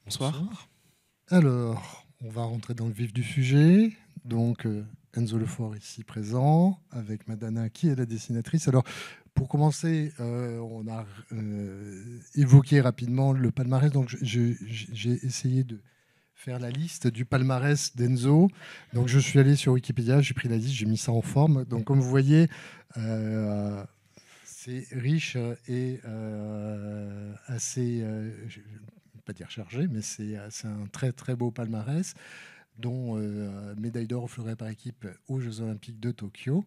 Bonsoir. Bonsoir. Alors, on va rentrer dans le vif du sujet. Donc, Enzo Lefort ici présent, avec Madana qui est la dessinatrice. Alors, pour commencer, on a évoqué rapidement le palmarès. Donc, j'ai essayé de faire la liste du palmarès d'Enzo. Donc, je suis allé sur Wikipédia, j'ai pris la liste, j'ai mis ça en forme. Donc, comme vous voyez, c'est riche et assez, je ne vais pas dire chargé, mais c'est un très très beau palmarès, dont médaille d'or au fleuret par équipe aux Jeux Olympiques de Tokyo.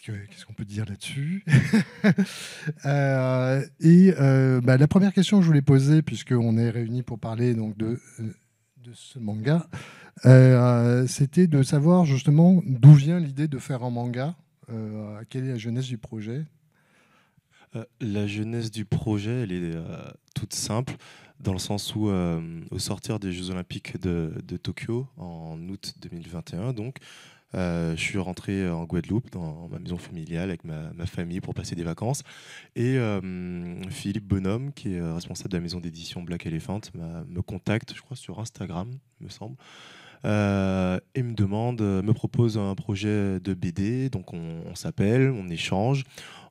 Qu'est-ce qu'on peut dire là-dessus? La première question que je voulais poser, puisqu'on est réunis pour parler donc, de ce manga, c'était de savoir justement d'où vient l'idée de faire un manga, quelle est la jeunesse du projet. La jeunesse du projet, elle est toute simple, dans le sens où, au sortir des Jeux Olympiques de Tokyo, en août 2021, donc, je suis rentré en Guadeloupe, dans ma maison familiale, avec ma famille, pour passer des vacances. Et Philippe Bonhomme, qui est responsable de la maison d'édition Black Elephant, me contacte, je crois, sur Instagram, il me semble. Et me propose un projet de BD. Donc on s'appelle, on échange,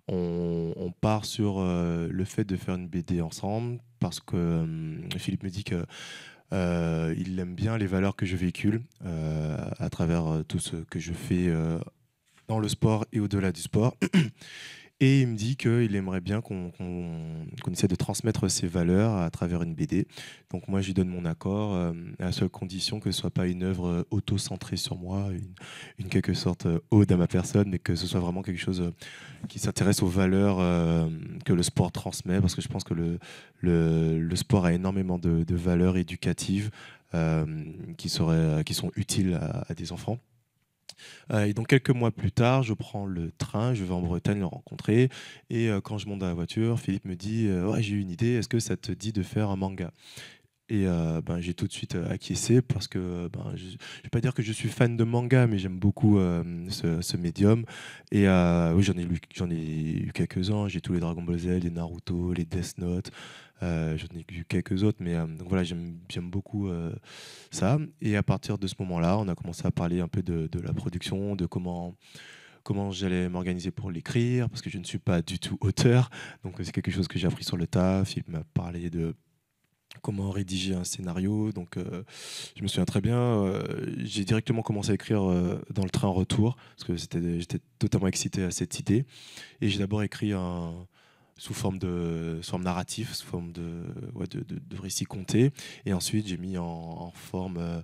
on part sur le fait de faire une BD ensemble parce que Philippe me dit que il aime bien les valeurs que je véhicule à travers tout ce que je fais dans le sport et au-delà du sport. Et il me dit qu'il aimerait bien qu'on essaie de transmettre ces valeurs à travers une BD. Donc moi, je lui donne mon accord, à la seule condition que ce ne soit pas une œuvre auto-centrée sur moi, une quelque sorte ode à ma personne, mais que ce soit vraiment quelque chose qui s'intéresse aux valeurs que le sport transmet, parce que je pense que le sport a énormément de valeurs éducatives qui sont utiles à des enfants. Et donc quelques mois plus tard, je prends le train, je vais en Bretagne le rencontrer. Et quand je monte dans la voiture, Philippe me dit ouais, j'ai eu une idée, est-ce que ça te dit de faire un manga? Et j'ai tout de suite acquiescé parce que je ne vais pas dire que je suis fan de manga, mais j'aime beaucoup ce médium. Et oui, j'en ai eu quelques-uns. J'ai tous les Dragon Ball Z, les Naruto, les Death Note. J'en ai eu quelques autres, mais donc voilà, j'aime beaucoup ça. Et à partir de ce moment-là, on a commencé à parler un peu de la production, de comment j'allais m'organiser pour l'écrire, parce que je ne suis pas du tout auteur. Donc c'est quelque chose que j'ai appris sur le tas. Philippe m'a parlé de comment rédiger un scénario. Donc, je me souviens très bien, j'ai directement commencé à écrire dans le train retour, parce que j'étais totalement excité à cette idée. Et j'ai d'abord écrit sous forme narratif, sous forme de récit conté. Et ensuite, j'ai mis en forme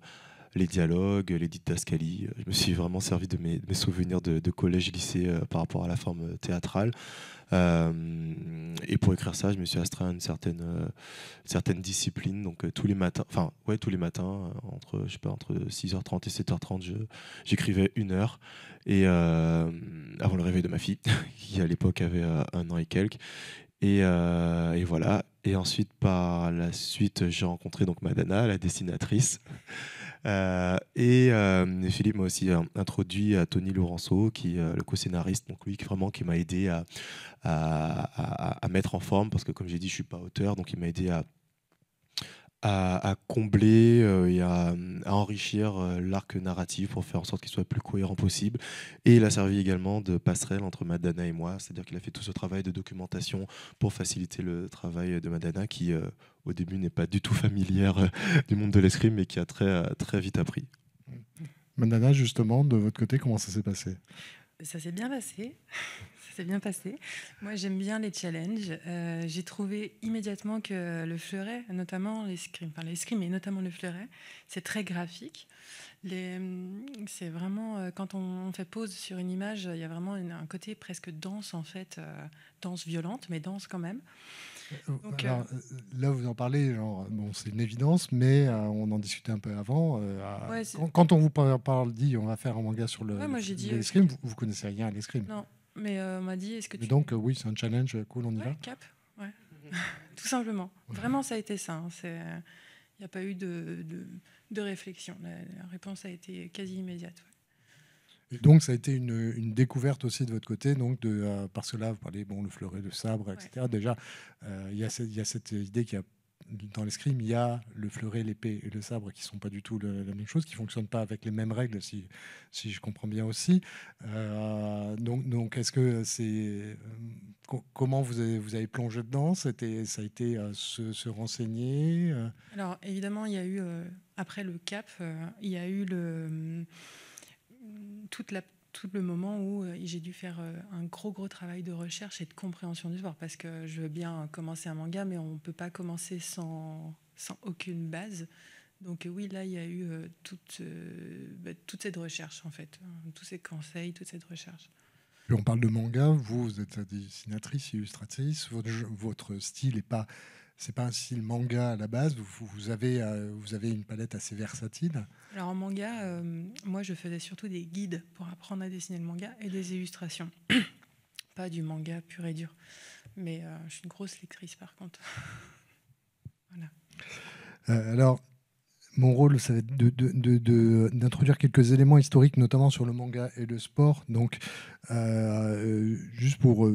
les dialogues, les didascalies. Je me suis vraiment servi de mes souvenirs de collège, lycée par rapport à la forme théâtrale. Et pour écrire ça, je me suis astreint à certaine discipline. Donc tous les matins, tous les matins, je sais pas, entre 6h30 et 7h30, j'écrivais 1 heure. Et avant le réveil de ma fille, qui à l'époque avait 1 an et quelques. Et voilà. Et ensuite, par la suite, j'ai rencontré donc Madana, la dessinatrice. Philippe m'a aussi introduit à Tony Laurenceau, qui est le co-scénariste, donc lui vraiment qui m'a aidé à mettre en forme, parce que comme j'ai dit, je suis pas auteur, donc il m'a aidé à combler et à enrichir l'arc narratif pour faire en sorte qu'il soit le plus cohérent possible. Et il a servi également de passerelle entre Madana et moi, c'est-à-dire qu'il a fait tout ce travail de documentation pour faciliter le travail de Madana, qui au début n'est pas du tout familière du monde de l'escrime, mais qui a très vite appris. Mandana, justement, de votre côté, comment ça s'est passé? Ça s'est bien passé. Ça s'est bien passé. Moi, j'aime bien les challenges. J'ai trouvé immédiatement que le fleuret, notamment l'escrime, et notamment le fleuret, c'est très graphique. C'est vraiment, quand on fait pause sur une image, il y a vraiment un côté presque danse, en fait, danse violente, mais danse quand même. Donc, Alors, là, vous en parlez, genre, bon, c'est une évidence, mais on en discutait un peu avant. ouais, Quand on vous parle, dit on va faire un manga sur ouais, moi j'ai dit, l'escrime, vous connaissez rien à l'escrime. non, mais on m'a dit, est-ce que Mais tu... donc, oui, c'est un challenge, cool, on y va. Ouais, cap, ouais. Tout simplement. Vraiment, ça a été ça. Hein. Il n'y a pas eu de réflexion. La réponse a été quasi immédiate. Ouais. Et donc, ça a été une découverte aussi de votre côté, donc parce que là, vous parlez, bon, le fleuret, le sabre, etc. Ouais. Déjà, il y a cette idée qui a dans l'escrime, il y a le fleuret, l'épée et le sabre qui ne sont pas du tout la même chose, qui ne fonctionnent pas avec les mêmes règles, si je comprends bien aussi. Donc est-ce que c'est... Comment vous avez plongé dedans? Ça a été se renseigner Alors évidemment, il y a eu, après le cap, il y a eu tout le moment où j'ai dû faire un gros travail de recherche et de compréhension du sport, parce que je veux bien commencer un manga, mais on ne peut pas commencer sans aucune base. Donc oui, là, il y a eu toute cette recherche, en fait, tous ces conseils, toute cette recherche. Puis on parle de manga, vous êtes dessinatrice, illustratrice, votre style n'est pas... C'est pas un style manga à la base. Vous avez une palette assez versatile. Alors en manga, moi je faisais surtout des guides pour apprendre à dessiner le manga et des illustrations. Pas du manga pur et dur. Mais je suis une grosse lectrice par contre. Voilà. Alors, mon rôle, ça va être d'introduire quelques éléments historiques, notamment sur le manga et le sport. Donc, juste pour...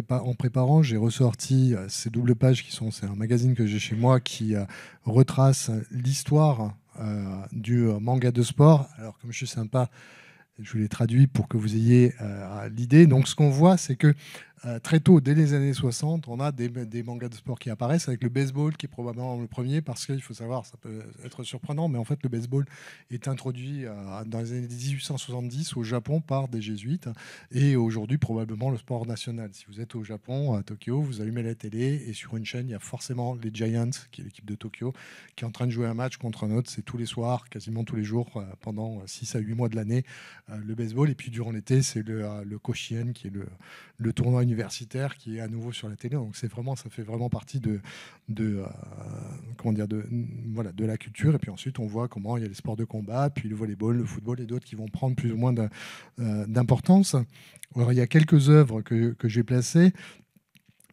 en préparant, j'ai ressorti ces doubles pages c'est un magazine que j'ai chez moi qui retrace l'histoire du manga de sport. Alors, comme je suis sympa, je vous l'ai traduit pour que vous ayez l'idée. Donc, ce qu'on voit, c'est que très tôt, dès les années 60, on a des mangas de sport qui apparaissent, avec le baseball qui est probablement le premier, parce qu'il faut savoir, ça peut être surprenant, mais en fait, le baseball est introduit dans les années 1870 au Japon par des jésuites, et aujourd'hui, probablement le sport national. Si vous êtes au Japon, à Tokyo, vous allumez la télé, et sur une chaîne, il y a forcément les Giants, qui est l'équipe de Tokyo, qui est en train de jouer un match contre un autre. C'est tous les soirs, quasiment tous les jours, pendant 6 à 8 mois de l'année, le baseball. Et puis, durant l'été, c'est le Koshien, qui est le tournoi universitaire qui est à nouveau sur la télé. Donc ça fait vraiment partie de la culture. Et puis ensuite, on voit comment il y a les sports de combat, puis le volleyball, le football et d'autres qui vont prendre plus ou moins d'importance. Alors, il y a quelques œuvres que j'ai placées.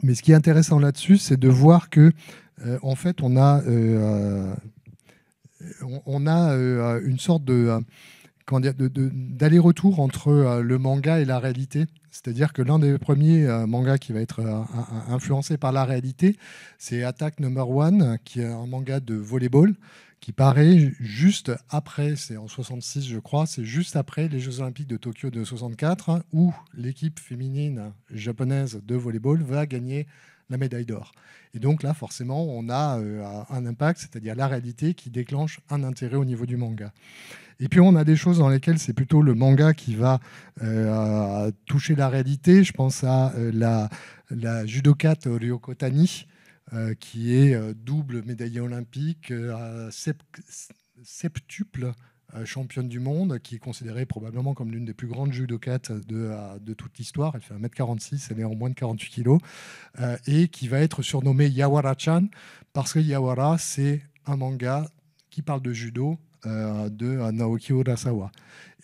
Mais ce qui est intéressant là-dessus, c'est de voir que, en fait, on a une sorte d'aller-retour entre le manga et la réalité. C'est-à-dire que l'un des premiers mangas qui va être influencé par la réalité, c'est Attack Number One, qui est un manga de volleyball, qui paraît juste après, c'est en 66 je crois, c'est juste après les Jeux Olympiques de Tokyo de 64, où l'équipe féminine japonaise de volleyball va gagner la médaille d'or. Et donc là, forcément, on a un impact, c'est-à-dire la réalité qui déclenche un intérêt au niveau du manga. Et puis on a des choses dans lesquelles c'est plutôt le manga qui va toucher la réalité. Je pense à la judokate Ryoko Tani, qui est double médaillée olympique, septuple championne du monde, qui est considérée probablement comme l'une des plus grandes judokates de toute l'histoire. Elle fait 1m46, elle est en moins de 48 kilos, et qui va être surnommée Yawara-chan, parce que Yawara, c'est un manga qui parle de judo, de Naoki Urasawa.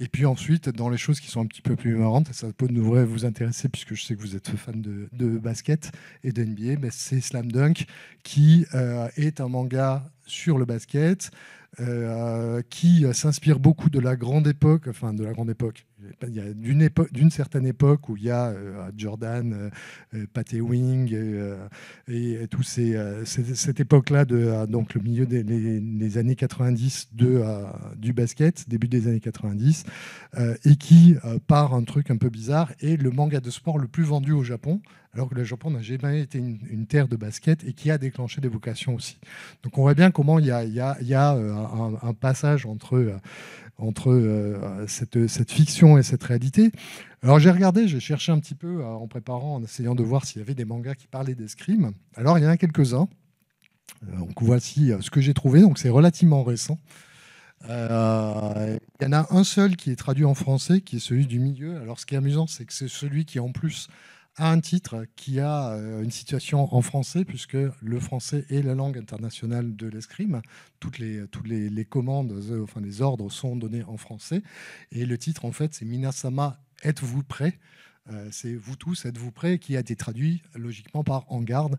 Et puis ensuite, dans les choses qui sont un petit peu plus marrantes, et ça devrait vous intéresser puisque je sais que vous êtes fan de basket et de NBA, mais c'est Slam Dunk, qui est un manga sur le basket, qui s'inspire beaucoup de la grande époque, il y a d'une certaine époque où il y a Jordan, Pat Ewing et tous cette époque-là, donc le milieu des années 90 du basket, début des années 90, et qui, par un truc un peu bizarre, est le manga de sport le plus vendu au Japon, alors que le Japon n'a jamais été une terre de basket et qui a déclenché des vocations aussi. Donc on voit bien comment il y a un passage entre cette fiction et cette réalité. Alors j'ai cherché un petit peu en préparant, en essayant de voir s'il y avait des mangas qui parlaient d'escrime. Alors il y en a quelques-uns. Donc voici ce que j'ai trouvé, donc c'est relativement récent. Il y en a un seul qui est traduit en français, qui est celui du milieu. Alors ce qui est amusant, c'est que c'est celui qui en plus a un titre qui a une situation en français, puisque le français est la langue internationale de l'escrime. Toutes les commandes, enfin les ordres sont donnés en français. Et le titre, en fait, c'est Minasama, êtes-vous prêts ? c'est vous tous, êtes-vous prêts, qui a été traduit logiquement par En garde.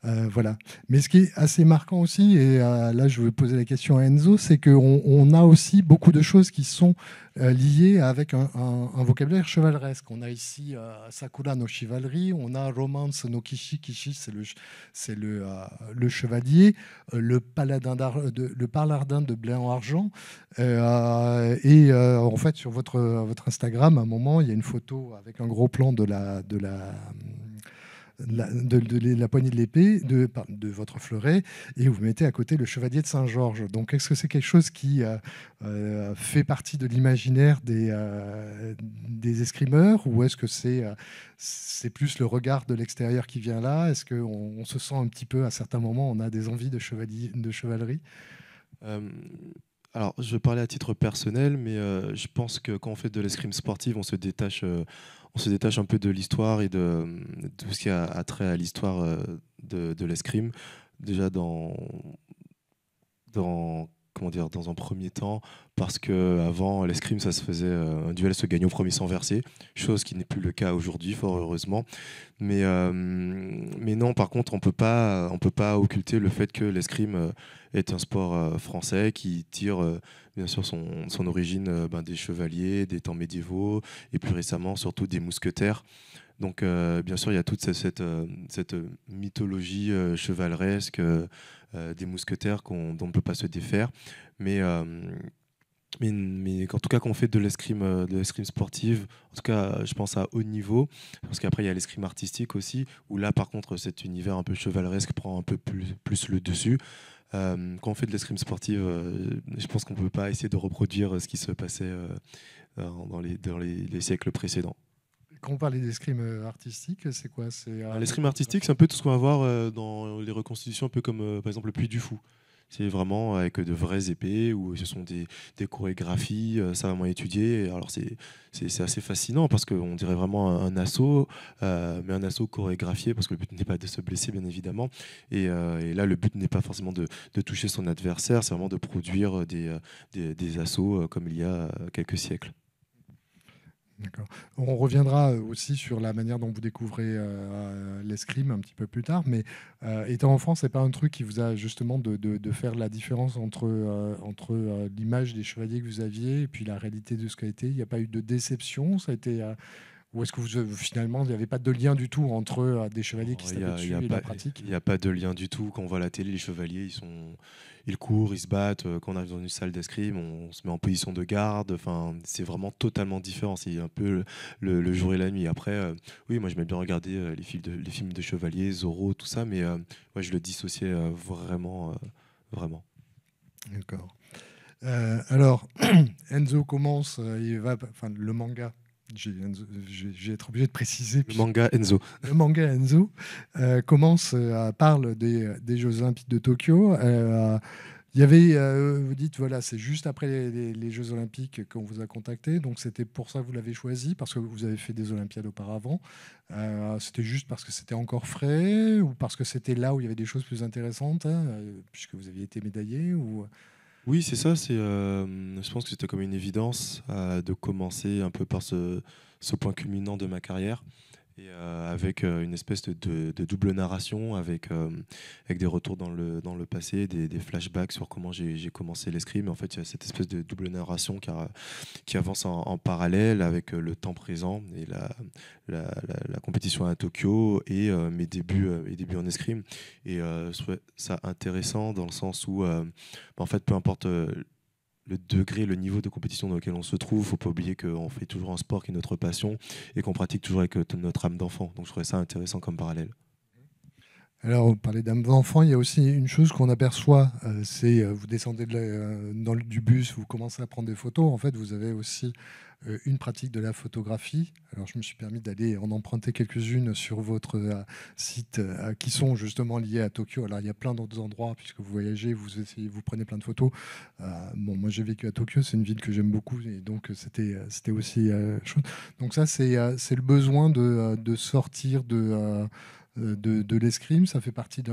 Voilà. Mais ce qui est assez marquant aussi, et là je vais poser la question à Enzo, c'est qu'on a aussi beaucoup de choses qui sont liées avec un vocabulaire chevaleresque. On a ici Sakura no Chivalry, on a Romance no Kishi. Kishi, c'est le chevalier, le parlardin de blé en argent. En fait, sur votre Instagram, à un moment, il y a une photo avec un gros plan de la poignée de l'épée de votre fleuret, et vous mettez à côté le chevalier de Saint-Georges. Donc, est-ce que c'est quelque chose qui fait partie de l'imaginaire des escrimeurs, ou est-ce que c'est plus le regard de l'extérieur qui vient là? Est-ce qu'on se sent un petit peu, à certains moments, on a des envies de chevalerie? Alors, je vais parler à titre personnel, mais je pense que quand on fait de l'escrime sportive, on se détache un peu de l'histoire et de tout ce qui a trait à l'histoire de l'escrime. Déjà comment dire, dans un premier temps, parce qu'avant, l'escrime, ça se faisait, un duel se gagnait au premier sang versé, chose qui n'est plus le cas aujourd'hui, fort heureusement. Mais non, par contre, on peut pas occulter le fait que l'escrime est un sport français qui tire bien sûr son origine des chevaliers, des temps médiévaux, et plus récemment surtout des mousquetaires. Donc bien sûr, il y a toute cette mythologie chevaleresque des mousquetaires dont on ne peut pas se défaire. Mais en tout cas, quand on fait de l'escrime sportive, en tout cas, je pense à haut niveau, parce qu'après, il y a l'escrime artistique aussi, où là, par contre, cet univers un peu chevaleresque prend un peu plus le dessus. Quand on fait de l'escrime sportive, je pense qu'on ne peut pas essayer de reproduire ce qui se passait dans les siècles précédents. Quand on parle d'escrime artistique, c'est quoi? L'escrime artistique, c'est un peu tout ce qu'on va voir dans les reconstitutions, un peu comme par exemple le Puy du Fou. C'est vraiment avec de vraies épées, où ce sont des chorégraphies savamment étudiées. Alors c'est assez fascinant, parce qu'on dirait vraiment un assaut, mais un assaut chorégraphié, parce que le but n'est pas de se blesser, bien évidemment. Et là, le but n'est pas forcément de toucher son adversaire, c'est vraiment de produire des assauts comme il y a quelques siècles. D'accord. On reviendra aussi sur la manière dont vous découvrez l'escrime un petit peu plus tard, mais étant enfant, c'est pas un truc qui vous a justement de faire la différence entre l'image des chevaliers que vous aviez et puis la réalité de ce qu'a été. Il n'y a pas eu de déception, ça a été, ou est-ce que finalement il n'y avait pas de lien du tout entre des chevaliers qui se tapaient dessus et la pratique? Il n'y a pas de lien du tout. Quand on voit la télé, les chevaliers, ils courent, ils se battent. Quand on arrive dans une salle d'escrime, on se met en position de garde. Enfin, c'est vraiment totalement différent. C'est un peu le jour et la nuit. Après, oui, moi j'aimais bien regarder les films de chevaliers, Zorro, tout ça, mais ouais, je le dissociais vraiment. D'accord. Alors, Enzo commence, le manga. Je vais être obligé de préciser. Le manga Enzo. Le manga Enzo parle des Jeux Olympiques de Tokyo. Il y avait, vous dites, voilà, c'est juste après les Jeux Olympiques qu'on vous a contacté. Donc c'était pour ça que vous l'avez choisi, parce que vous avez fait des Olympiades auparavant. C'était juste parce que c'était encore frais, ou parce que c'était là où il y avait des choses plus intéressantes, puisque vous aviez été médaillé, ou... Oui, c'est ça. Je pense que c'était comme une évidence de commencer un peu par ce point culminant de ma carrière, et avec une espèce de double narration, avec des retours dans le passé, des flashbacks sur comment j'ai commencé l'escrime. En fait, il y a cette espèce de double narration qui avance en parallèle avec le temps présent et la compétition à Tokyo, et mes débuts en escrime. Et je trouvais ça intéressant dans le sens où, en fait, peu importe le degré, le niveau de compétition dans lequel on se trouve, il ne faut pas oublier qu'on fait toujours un sport qui est notre passion, et qu'on pratique toujours avec notre âme d'enfant. Donc je trouvais ça intéressant comme parallèle. Alors, vous parlez d'âme d'enfant, il y a aussi une chose qu'on aperçoit, c'est vous descendez du bus, vous commencez à prendre des photos. En fait, vous avez aussi une pratique de la photographie. Alors, je me suis permis d'aller en emprunter quelques-unes sur votre site qui sont justement liées à Tokyo. Alors, il y a plein d'autres endroits, puisque vous voyagez, vous prenez plein de photos. Moi, j'ai vécu à Tokyo, c'est une ville que j'aime beaucoup, et donc c'était aussi chouette. Donc ça, c'est le besoin de sortir de l'escrime. Ça fait partie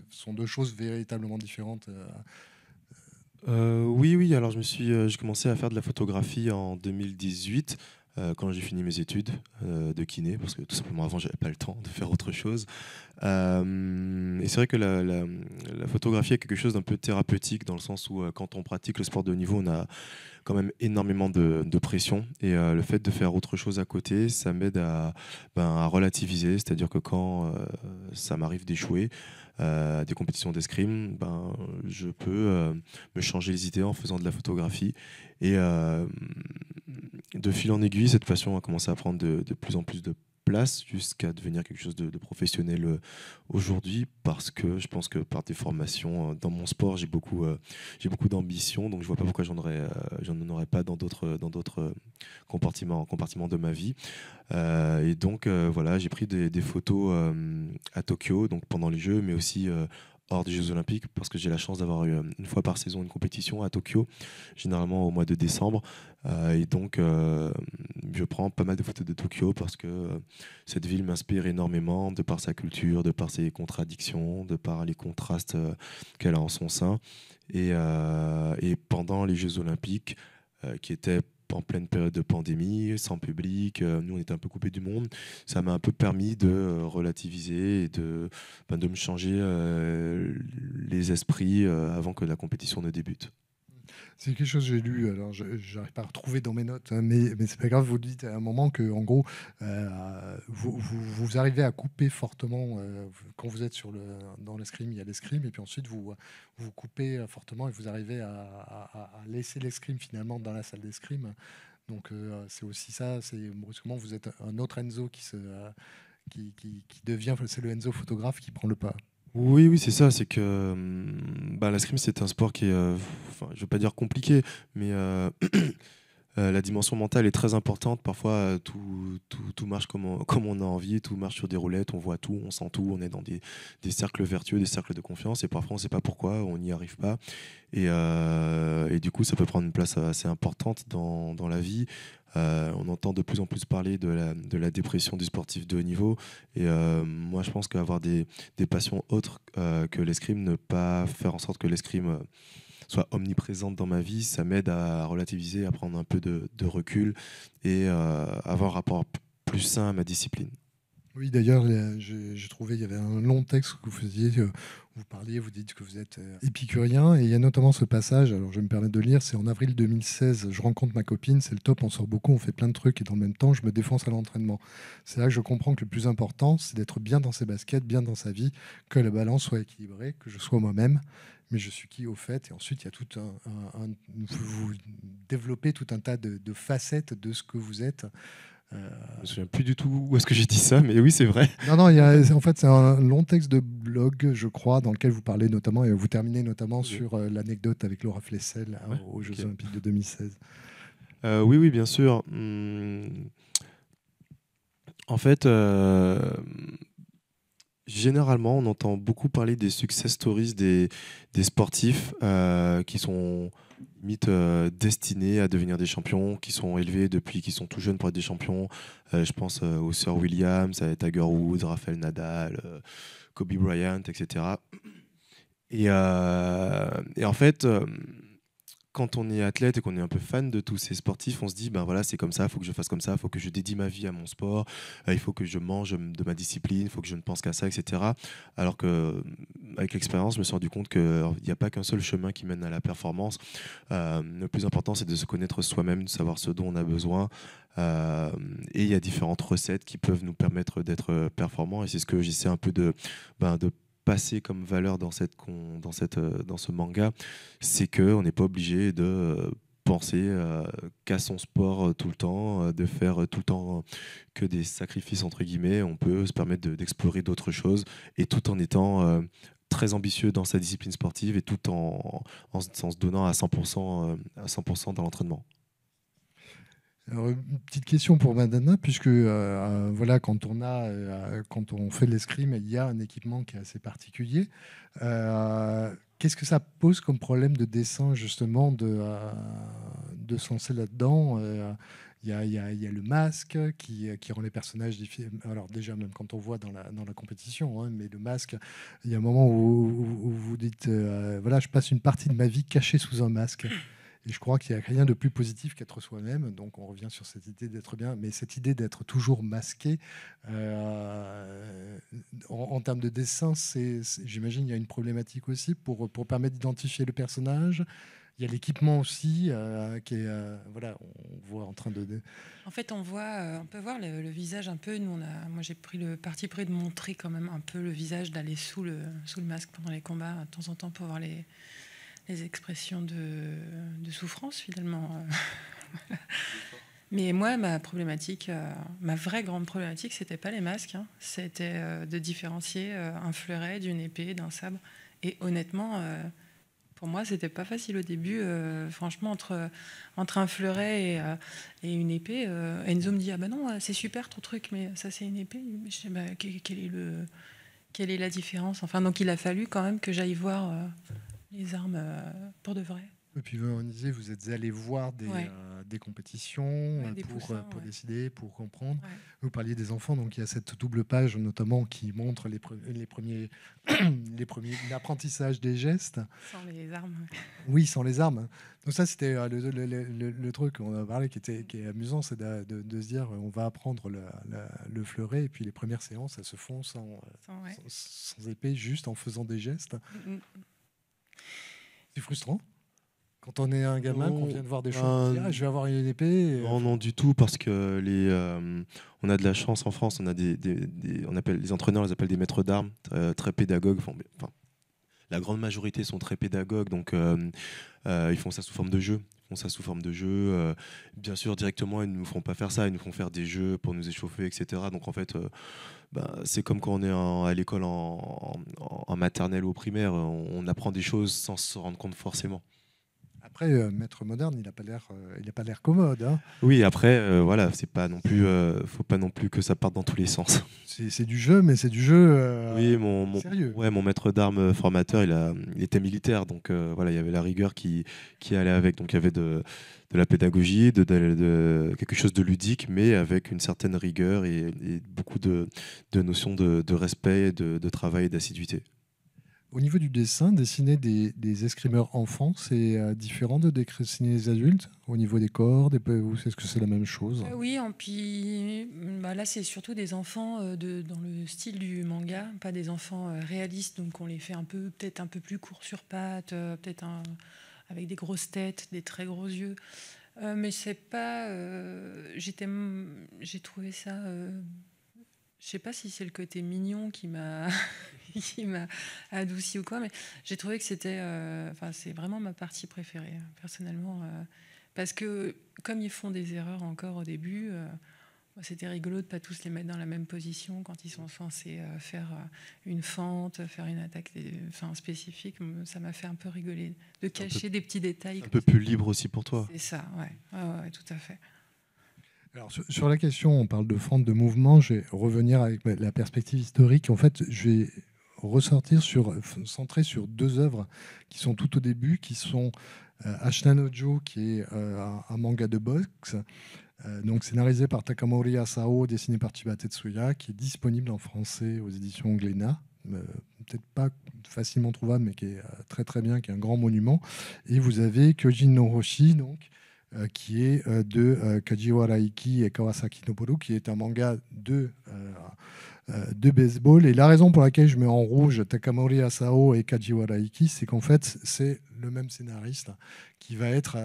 sont deux choses véritablement différentes. Oui. Alors, j'ai commencé à faire de la photographie en 2018. Quand j'ai fini mes études de kiné, parce que tout simplement avant j'avais pas le temps de faire autre chose. Et c'est vrai que la photographie est quelque chose d'un peu thérapeutique dans le sens où quand on pratique le sport de haut niveau, on a quand même énormément de pression et le fait de faire autre chose à côté, ça m'aide à relativiser, c'est-à-dire que quand ça m'arrive d'échouer à des compétitions d'escrime, je peux me changer les idées en faisant de la photographie et de fil en aiguille, cette passion a commencé à prendre de plus en plus de place jusqu'à devenir quelque chose de professionnel aujourd'hui parce que je pense que par des formations dans mon sport j'ai beaucoup d'ambition, donc je vois pas pourquoi j'en aurais pas dans d'autres compartiments de ma vie. Et donc voilà, j'ai pris des photos à Tokyo, donc pendant les Jeux, mais aussi hors des Jeux Olympiques, parce que j'ai la chance d'avoir eu une fois par saison une compétition à Tokyo, généralement au mois de décembre. Et donc je prends pas mal de photos de Tokyo parce que cette ville m'inspire énormément de par sa culture, de par ses contradictions, de par les contrastes qu'elle a en son sein. Et pendant les Jeux Olympiques, qui étaient en pleine période de pandémie, sans public, nous on était un peu coupés du monde, ça m'a un peu permis de relativiser et de me changer les esprits avant que la compétition ne débute. C'est quelque chose que j'ai lu, alors je n'arrive pas à retrouver dans mes notes, hein, mais c'est pas grave, vous dites à un moment que, en gros, vous arrivez à couper fortement, quand vous êtes dans l'escrime, il y a l'escrime, et puis ensuite vous coupez fortement et vous arrivez à laisser l'escrime finalement dans la salle d'escrime. Donc c'est aussi ça, c'est brusquement vous êtes un autre Enzo qui devient, c'est le Enzo photographe qui prend le pas. Oui, c'est ça, c'est que l'escrime c'est un sport qui est, enfin, je ne veux pas dire compliqué, mais la dimension mentale est très importante. Parfois, tout marche comme on a envie, tout marche sur des roulettes, on voit tout, on sent tout, on est dans des cercles vertueux, des cercles de confiance, et parfois on ne sait pas pourquoi, on n'y arrive pas. Et du coup, ça peut prendre une place assez importante dans la vie. On entend de plus en plus parler de la dépression du sportif de haut niveau. Et moi, je pense qu'avoir des passions autres que l'escrime, ne pas faire en sorte que l'escrime soit omniprésente dans ma vie, ça m'aide à relativiser, à prendre un peu de recul et avoir un rapport plus sain à ma discipline. Oui, d'ailleurs, j'ai trouvé, il y avait un long texte que vous faisiez, vous parliez, vous dites que vous êtes épicurien, et il y a notamment ce passage, alors je vais me permettre de lire, c'est en avril 2016, je rencontre ma copine, c'est le top, on sort beaucoup, on fait plein de trucs, et dans le même temps, je me défonce à l'entraînement. C'est là que je comprends que le plus important, c'est d'être bien dans ses baskets, bien dans sa vie, que la balance soit équilibrée, que je sois moi-même, mais je suis qui au fait, et ensuite, il y a tout vous développez tout un tas de facettes de ce que vous êtes. Je me souviens plus du tout où est-ce que j'ai dit ça, mais oui, c'est vrai. Non, en fait, c'est un long texte de blog, je crois, dans lequel vous parlez notamment, et vous terminez notamment Ok. sur l'anecdote avec Laura Flessel Ouais, aux Jeux ok. Olympiques de 2016. Oui, bien sûr. En fait, généralement, on entend beaucoup parler des success stories des sportifs qui sont limite destinés à devenir des champions, qui sont élevés depuis qu'ils sont tout jeunes pour être des champions. Je pense aux Sir Williams, à Tiger Woods, Rafael Nadal, Kobe Bryant, etc. Et en fait, quand on est athlète et qu'on est un peu fan de tous ces sportifs, on se dit ben voilà, c'est comme ça, il faut que je fasse comme ça, il faut que je dédie ma vie à mon sport, il faut que je mange de ma discipline, il faut que je ne pense qu'à ça, etc. Alors que avec l'expérience, je me suis rendu compte qu'il n'y a pas qu'un seul chemin qui mène à la performance. Le plus important, c'est de se connaître soi-même, de savoir ce dont on a besoin. Et il y a différentes recettes qui peuvent nous permettre d'être performants. Et c'est ce que j'essaie un peu de passer comme valeur dans ce manga, c'est qu'on n'est pas obligé de penser qu'à son sport tout le temps, de faire tout le temps que des sacrifices entre guillemets. On peut se permettre d'explorer d'autres choses et tout en étant très ambitieux dans sa discipline sportive et tout en se donnant à 100%, à 100% dans l'entraînement. Alors, une petite question pour Madana, puisque voilà, quand on fait de l'escrime, il y a un équipement qui est assez particulier. Qu'est-ce que ça pose comme problème de dessin, justement, de se lancer là-dedans? il y a le masque qui rend les personnages difficiles. Alors déjà, même quand on voit dans la compétition, hein, mais le masque, il y a un moment où vous dites, voilà, je passe une partie de ma vie cachée sous un masque. Et je crois qu'il n'y a rien de plus positif qu'être soi-même. Donc on revient sur cette idée d'être bien. Mais cette idée d'être toujours masqué, en termes de dessin, j'imagine il y a une problématique aussi pour permettre d'identifier le personnage. Il y a l'équipement aussi qui est, voilà, on voit en train de... En fait, on peut voir le visage un peu. Moi, j'ai pris le parti pris de montrer quand même un peu le visage, d'aller sous le masque pendant les combats, de temps en temps, pour voir les expressions de souffrance, finalement. Mais moi, ma vraie grande problématique, c'était pas les masques, hein. C'était de différencier un fleuret d'une épée, d'un sabre. Et honnêtement, pour moi, c'était pas facile au début. Franchement, entre un fleuret et une épée, Enzo me dit: ah bah non, c'est super ton truc, mais ça c'est une épée. Je dis: bah, quelle est la différence? Enfin, donc il a fallu quand même que j'aille voir les armes pour de vrai. Et puis on disait, vous êtes allé voir des compétitions des poussins, pour décider, pour comprendre. Ouais. Vous parliez des enfants, donc il y a cette double page notamment qui montre les premiers l'apprentissage des gestes. Sans les armes. Oui, sans les armes. Donc ça, c'était le truc qu'on a parlé qui est amusant, c'est de se dire, on va apprendre le fleuret, et puis les premières séances, elles se font sans épée, juste en faisant des gestes. C'est frustrant. Quand on est un gamin, qu'on vient de voir des choses, on dit, je vais avoir une épée. Non, du tout, parce que on a de la chance en France. On a on appelle les entraîneurs, les appelle des maîtres d'armes, très pédagogues. Enfin, la grande majorité sont très pédagogues, donc ils font ça sous forme de jeu. Bien sûr, directement, ils ne nous font pas faire ça. Ils nous font faire des jeux pour nous échauffer, etc. Donc en fait, c'est comme quand on est à l'école en maternelle ou au primaire. On apprend des choses sans se rendre compte forcément. Après, maître moderne, il n'a pas l'air commode. Hein. Oui, après, voilà, c'est pas non plus, faut pas non plus que ça parte dans tous les sens. C'est du jeu, mais c'est du jeu oui, sérieux. Mon maître d'armes formateur, il était militaire, donc voilà, il y avait la rigueur qui allait avec. Donc il y avait de la pédagogie, de quelque chose de ludique, mais avec une certaine rigueur et beaucoup de notions de respect, de travail et d'assiduité. Au niveau du dessin, dessiner des escrimeurs enfants, c'est différent de dessiner des adultes au niveau des corps, est-ce que c'est la même chose? Oui, puis là c'est surtout des enfants dans le style du manga, pas des enfants réalistes, donc on les fait peut-être un peu plus courts sur pattes, peut-être avec des grosses têtes, des très gros yeux. Mais c'est pas. J'ai trouvé ça. Je sais pas si c'est le côté mignon qui m'a adouci ou quoi, mais j'ai trouvé que c'était. C'est vraiment ma partie préférée, personnellement. Parce que, comme ils font des erreurs encore au début, c'était rigolo de ne pas tous les mettre dans la même position quand ils sont censés faire une fente, faire une attaque spécifique. Ça m'a fait un peu rigoler, de cacher des petits détails. Un peu plus libre aussi pour toi. C'est ça, ouais, tout à fait. Alors, sur la question, on parle de fente de mouvement, je vais revenir avec la perspective historique. En fait, je vais centrer sur deux œuvres qui sont tout au début, qui sont Ashina no Jo, qui est un manga de boxe, donc scénarisé par Takamori Asao, dessiné par Chiba Tetsuya, qui est disponible en français aux éditions Glénat. Peut-être pas facilement trouvable, mais qui est très très bien, qui est un grand monument. Et vous avez Kyojin no Hoshi, donc, qui est de Kajiwara Iki et Kawasaki Noboru, qui est un manga de baseball. Et la raison pour laquelle je mets en rouge Takamori Asao et Kajiwara Iki, c'est qu'en fait, c'est le même scénariste qui va être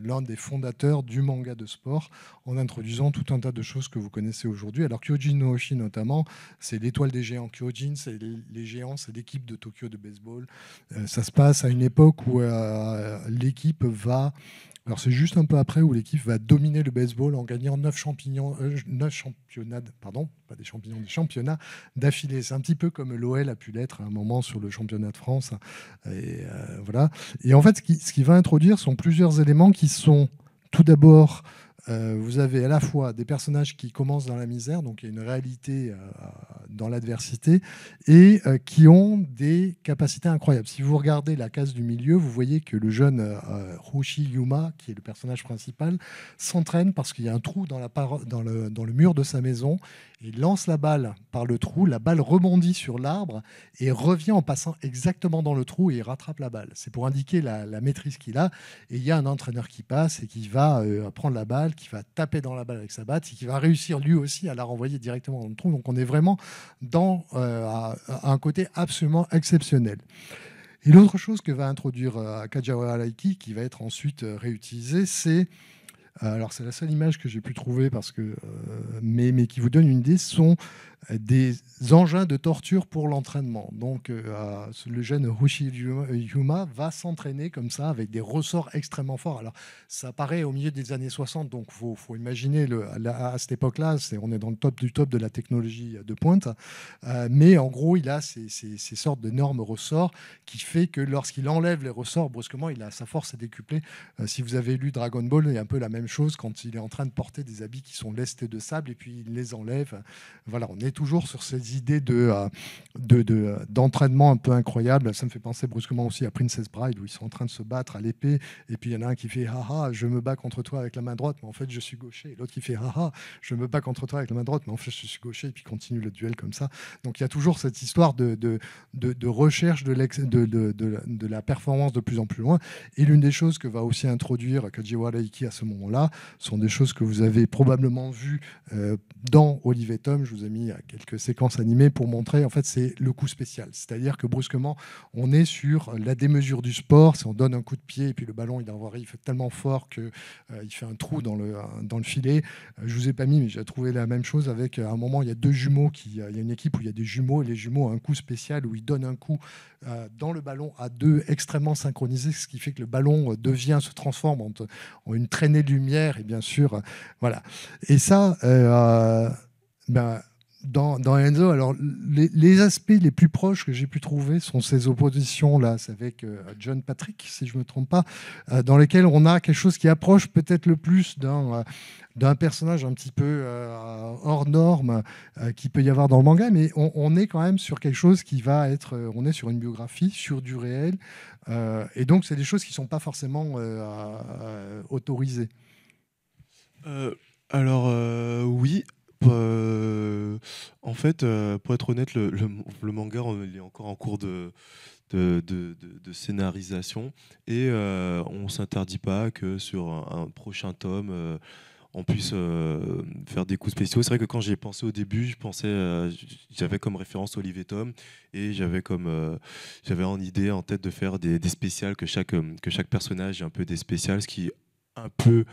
l'un des fondateurs du manga de sport, en introduisant tout un tas de choses que vous connaissez aujourd'hui. Alors Kyojin no Hoshi notamment, c'est l'étoile des géants Kyojin, c'est les géants, c'est l'équipe de Tokyo de baseball. Ça se passe à une époque où l'équipe va... Alors c'est juste un peu après où l'équipe va dominer le baseball en gagnant 9 championnats, pardon, pas des champignons, des championnats d'affilée. C'est un petit peu comme l'OL a pu l'être à un moment sur le championnat de France. Et voilà. Et en fait, ce qui va introduire sont plusieurs éléments qui sont tout d'abord vous avez à la fois des personnages qui commencent dans la misère, donc il y a une réalité dans l'adversité, et qui ont des capacités incroyables. Si vous regardez la case du milieu, vous voyez que le jeune Rushi Yuma, qui est le personnage principal, s'entraîne parce qu'il y a un trou dans le mur de sa maison. Il lance la balle par le trou, la balle rebondit sur l'arbre et revient en passant exactement dans le trou et il rattrape la balle. C'est pour indiquer la maîtrise qu'il a. Et il y a un entraîneur qui passe et qui va prendre la balle, qui va taper dans la balle avec sa batte et qui va réussir lui aussi à la renvoyer directement dans le trou. Donc on est vraiment dans un côté absolument exceptionnel. Et l'autre chose que va introduire Kajiwara Araiki, qui va être ensuite réutilisée, c'est... Alors c'est la seule image que j'ai pu trouver mais qui vous donne une idée, sont des engins de torture pour l'entraînement. Donc le jeune Rushi Yuma va s'entraîner comme ça avec des ressorts extrêmement forts. Alors ça apparaît au milieu des années 60, donc faut imaginer à cette époque-là, on est dans le top du top de la technologie de pointe. Mais en gros, il a ces sortes d'énormes ressorts qui fait que lorsqu'il enlève les ressorts, brusquement, sa force est décuplée. Si vous avez lu Dragon Ball, il y a un peu la même chose quand il est en train de porter des habits qui sont lestés de sable et puis il les enlève. Voilà, on est toujours sur ces idées d'entraînement un peu incroyable. Ça me fait penser brusquement aussi à Princess Bride, où ils sont en train de se battre à l'épée et puis il y en a un qui fait « Haha, je me bats contre toi avec la main droite, mais en fait je suis gaucher ». Et l'autre qui fait « Haha, je me bats contre toi avec la main droite, mais en fait je suis gaucher ». Et puis continue le duel comme ça. Donc il y a toujours cette histoire de recherche de la performance de plus en plus loin. Et l'une des choses que va aussi introduire Kajiwara Araiki à ce moment-là sont des choses que vous avez probablement vues dans Olive et Tom. Je vous ai mis quelques séquences animées pour montrer, en fait, c'est le coup spécial. C'est-à-dire que brusquement, on est sur la démesure du sport. Si on donne un coup de pied et puis le ballon, il fait tellement fort qu'il fait un trou dans le filet. Je vous ai pas mis, mais j'ai trouvé la même chose avec, à un moment, il y a deux jumeaux, il y a une équipe où il y a des jumeaux, et les jumeaux ont un coup spécial où ils donnent un coup dans le ballon à deux extrêmement synchronisés, ce qui fait que le ballon se transforme en une traînée de lumière, et bien sûr, voilà. Et ça, dans Enzo, alors les aspects les plus proches que j'ai pu trouver sont ces oppositions-là, c'est avec John Patrick, si je ne me trompe pas, dans lesquels on a quelque chose qui approche peut-être le plus d'un personnage un petit peu hors norme qu'il peut y avoir dans le manga, mais on est quand même sur quelque chose qui va être... on est sur une biographie, sur du réel, et donc c'est des choses qui ne sont pas forcément autorisées. Oui. En fait, pour être honnête, le manga il est encore en cours de scénarisation et on ne s'interdit pas que sur un prochain tome, on puisse faire des coups spéciaux. C'est vrai que quand j'y ai pensé au début, j'avais comme référence Olive et Tom et j'avais en idée en tête de faire des spéciales, que chaque personnage ait un peu des spéciales, ce qui est un peu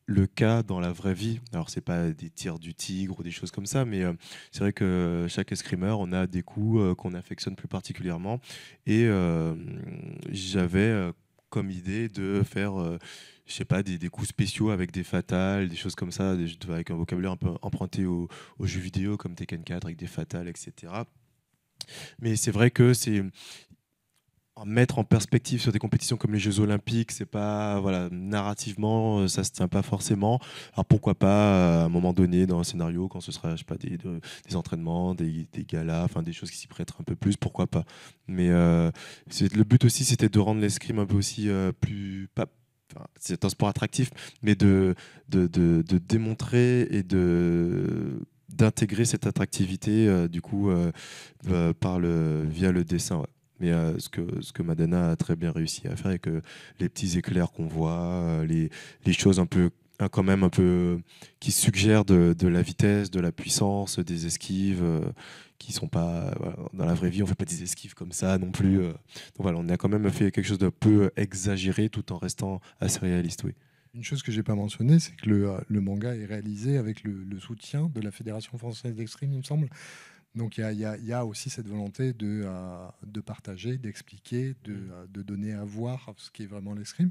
le cas dans la vraie vie. Alors c'est pas des tirs du tigre ou des choses comme ça, mais c'est vrai que chaque escrimeur, on a des coups qu'on affectionne plus particulièrement, et j'avais comme idée de faire je sais pas, des coups spéciaux avec des fatales, des choses comme ça, avec un vocabulaire un peu emprunté aux jeux vidéo comme Tekken 4 avec des fatales, etc. Mais c'est vrai que c'est mettre en perspective sur des compétitions comme les Jeux Olympiques, c'est pas, voilà, narrativement, ça se tient pas forcément. Alors pourquoi pas à un moment donné dans un scénario, quand ce sera, je sais pas, des entraînements, des galas, enfin des choses qui s'y prêtent un peu plus, pourquoi pas. Mais le but aussi, c'était de rendre l'escrime un peu aussi plus pas. Enfin, c'est un sport attractif, mais de démontrer et d'intégrer cette attractivité via le dessin. Ouais. Mais ce que Madana a très bien réussi à faire, avec les petits éclairs qu'on voit, les choses un peu, quand même un peu, qui suggèrent de la vitesse, de la puissance, des esquives qui sont pas, voilà, dans la vraie vie on fait pas des esquives comme ça non plus. Donc voilà, on a quand même fait quelque chose de peu exagéré tout en restant assez réaliste, oui. Une chose que je n'ai pas mentionnée, c'est que le manga est réalisé avec le soutien de la Fédération française d'escrime, il me semble. Donc il y a aussi cette volonté de partager, d'expliquer, de donner à voir ce qui est vraiment l'escrime.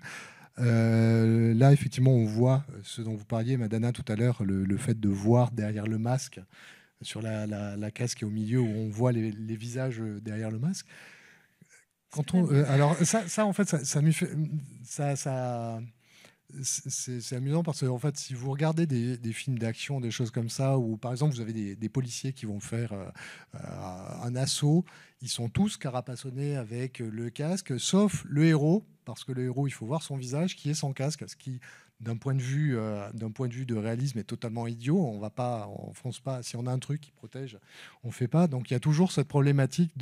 Là, effectivement, on voit ce dont vous parliez, Madana, tout à l'heure, le fait de voir derrière le masque, sur la case qui est au milieu, où on voit les visages derrière le masque. Alors ça en fait, ça C'est amusant parce que en fait, si vous regardez des films d'action, des choses comme ça, où par exemple vous avez des policiers qui vont faire un assaut, ils sont tous carapassonnés avec le casque, sauf le héros, parce que le héros, il faut voir son visage, qui est sans casque, ce qui, d'un point de vue de réalisme, est totalement idiot. On fonce pas. Si on a un truc qui protège, on fait pas. Donc il y a toujours cette problématique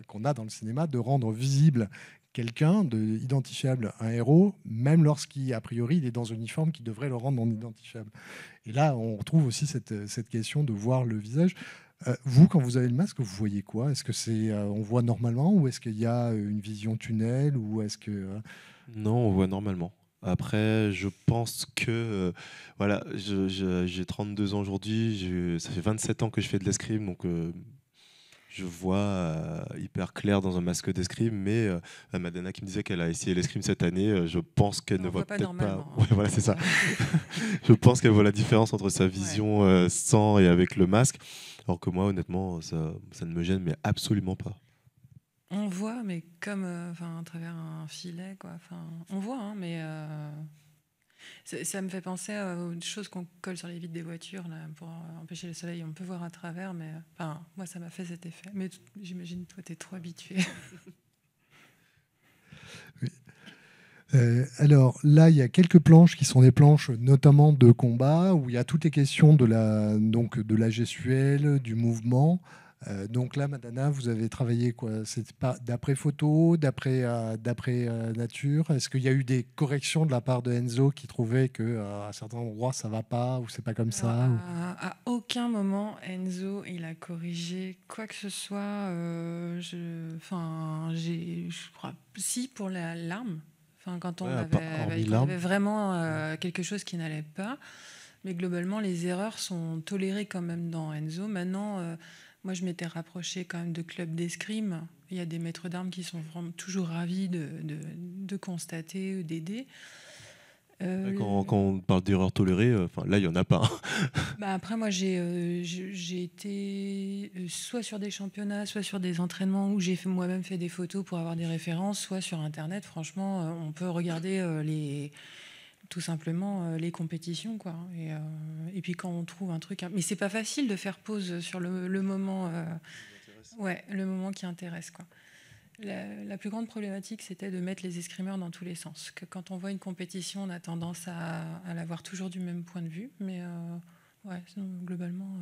qu'on a dans le cinéma de rendre visible quelqu'un, identifiable, un héros, même lorsqu'il, a priori, il est dans un uniforme qui devrait le rendre non identifiable. Et là, on retrouve aussi cette question de voir le visage. Vous, quand vous avez le masque, vous voyez quoi? Est-ce que on voit normalement, ou est-ce qu'il y a une vision tunnel, ou est-ce que Non, on voit normalement. Après, je pense que voilà, j'ai 32 ans aujourd'hui, ça fait 27 ans que je fais de l'escrime, donc je vois hyper clair dans un masque d'escrime, mais Madana qui me disait qu'elle a essayé l'escrime cette année, je pense qu'elle ne On voit voit pas peut-être pas. normalement. Ouais, voilà, c'est ça. Je pense qu'elle voit la différence entre sa vision sans et avec le masque, alors que moi, honnêtement, ça ne me gêne, mais absolument pas. On voit, mais comme à travers un filet, quoi. On voit, hein, mais ça me fait penser aux choses qu'on colle sur les vitres des voitures là, pour empêcher le soleil. On peut voir à travers, mais moi, ça m'a fait cet effet. Mais j'imagine, toi, tu es trop habitué. Oui. Alors là, il y a quelques planches qui sont des planches notamment de combat, où il y a toutes les questions de la gestuelle, du mouvement. Donc là, Madana, vous avez travaillé quoi? C'est pas d'après photo, d'après nature? Est-ce qu'il y a eu des corrections de la part de Enzo qui trouvait que à certains endroits ça va pas, ou c'est pas comme Alors, ça, ou... à aucun moment, Enzo, il a corrigé quoi que ce soit. Je crois, si, pour la larme. Quand on Ouais, hormis quand il y l'arme. avait vraiment quelque chose qui n'allait pas. Mais globalement, les erreurs sont tolérées quand même dans Enzo. Maintenant, moi, je m'étais rapprochée quand même de clubs d'escrime. Il y a des maîtres d'armes qui sont vraiment toujours ravis de constater, d'aider. Quand on parle d'erreur tolérée, là, il n'y en a pas. Après, moi, j'ai été soit sur des championnats, soit sur des entraînements où j'ai moi-même fait des photos pour avoir des références, soit sur Internet. Franchement, on peut regarder tout simplement les compétitions, quoi. Et puis quand on trouve un truc, mais c'est pas facile de faire pause sur le moment, le moment qui intéresse, quoi. La plus grande problématique, c'était de mettre les escrimeurs dans tous les sens. Que quand on voit une compétition, on a tendance à la voir toujours du même point de vue, mais sinon, globalement.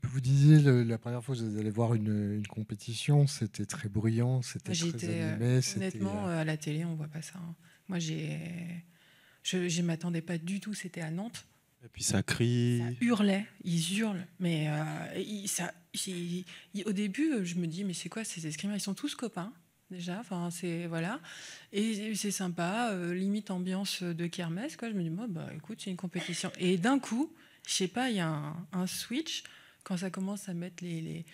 Vous disiez la première fois que vous allez voir une compétition, c'était très bruyant, c'était très animé. Honnêtement, à la télé, on voit pas ça, hein. Moi, je m'attendais pas du tout. C'était à Nantes. Et puis ça crie. Ça hurlait, ils hurlent. Mais au début, je me dis, mais c'est quoi ces escrimeurs? Ils sont tous copains, déjà. Voilà. Et c'est sympa, limite ambiance de kermesse, quoi. Je me dis, écoute, c'est une compétition. Et d'un coup, je sais pas, il y a un switch. Quand ça commence à mettre les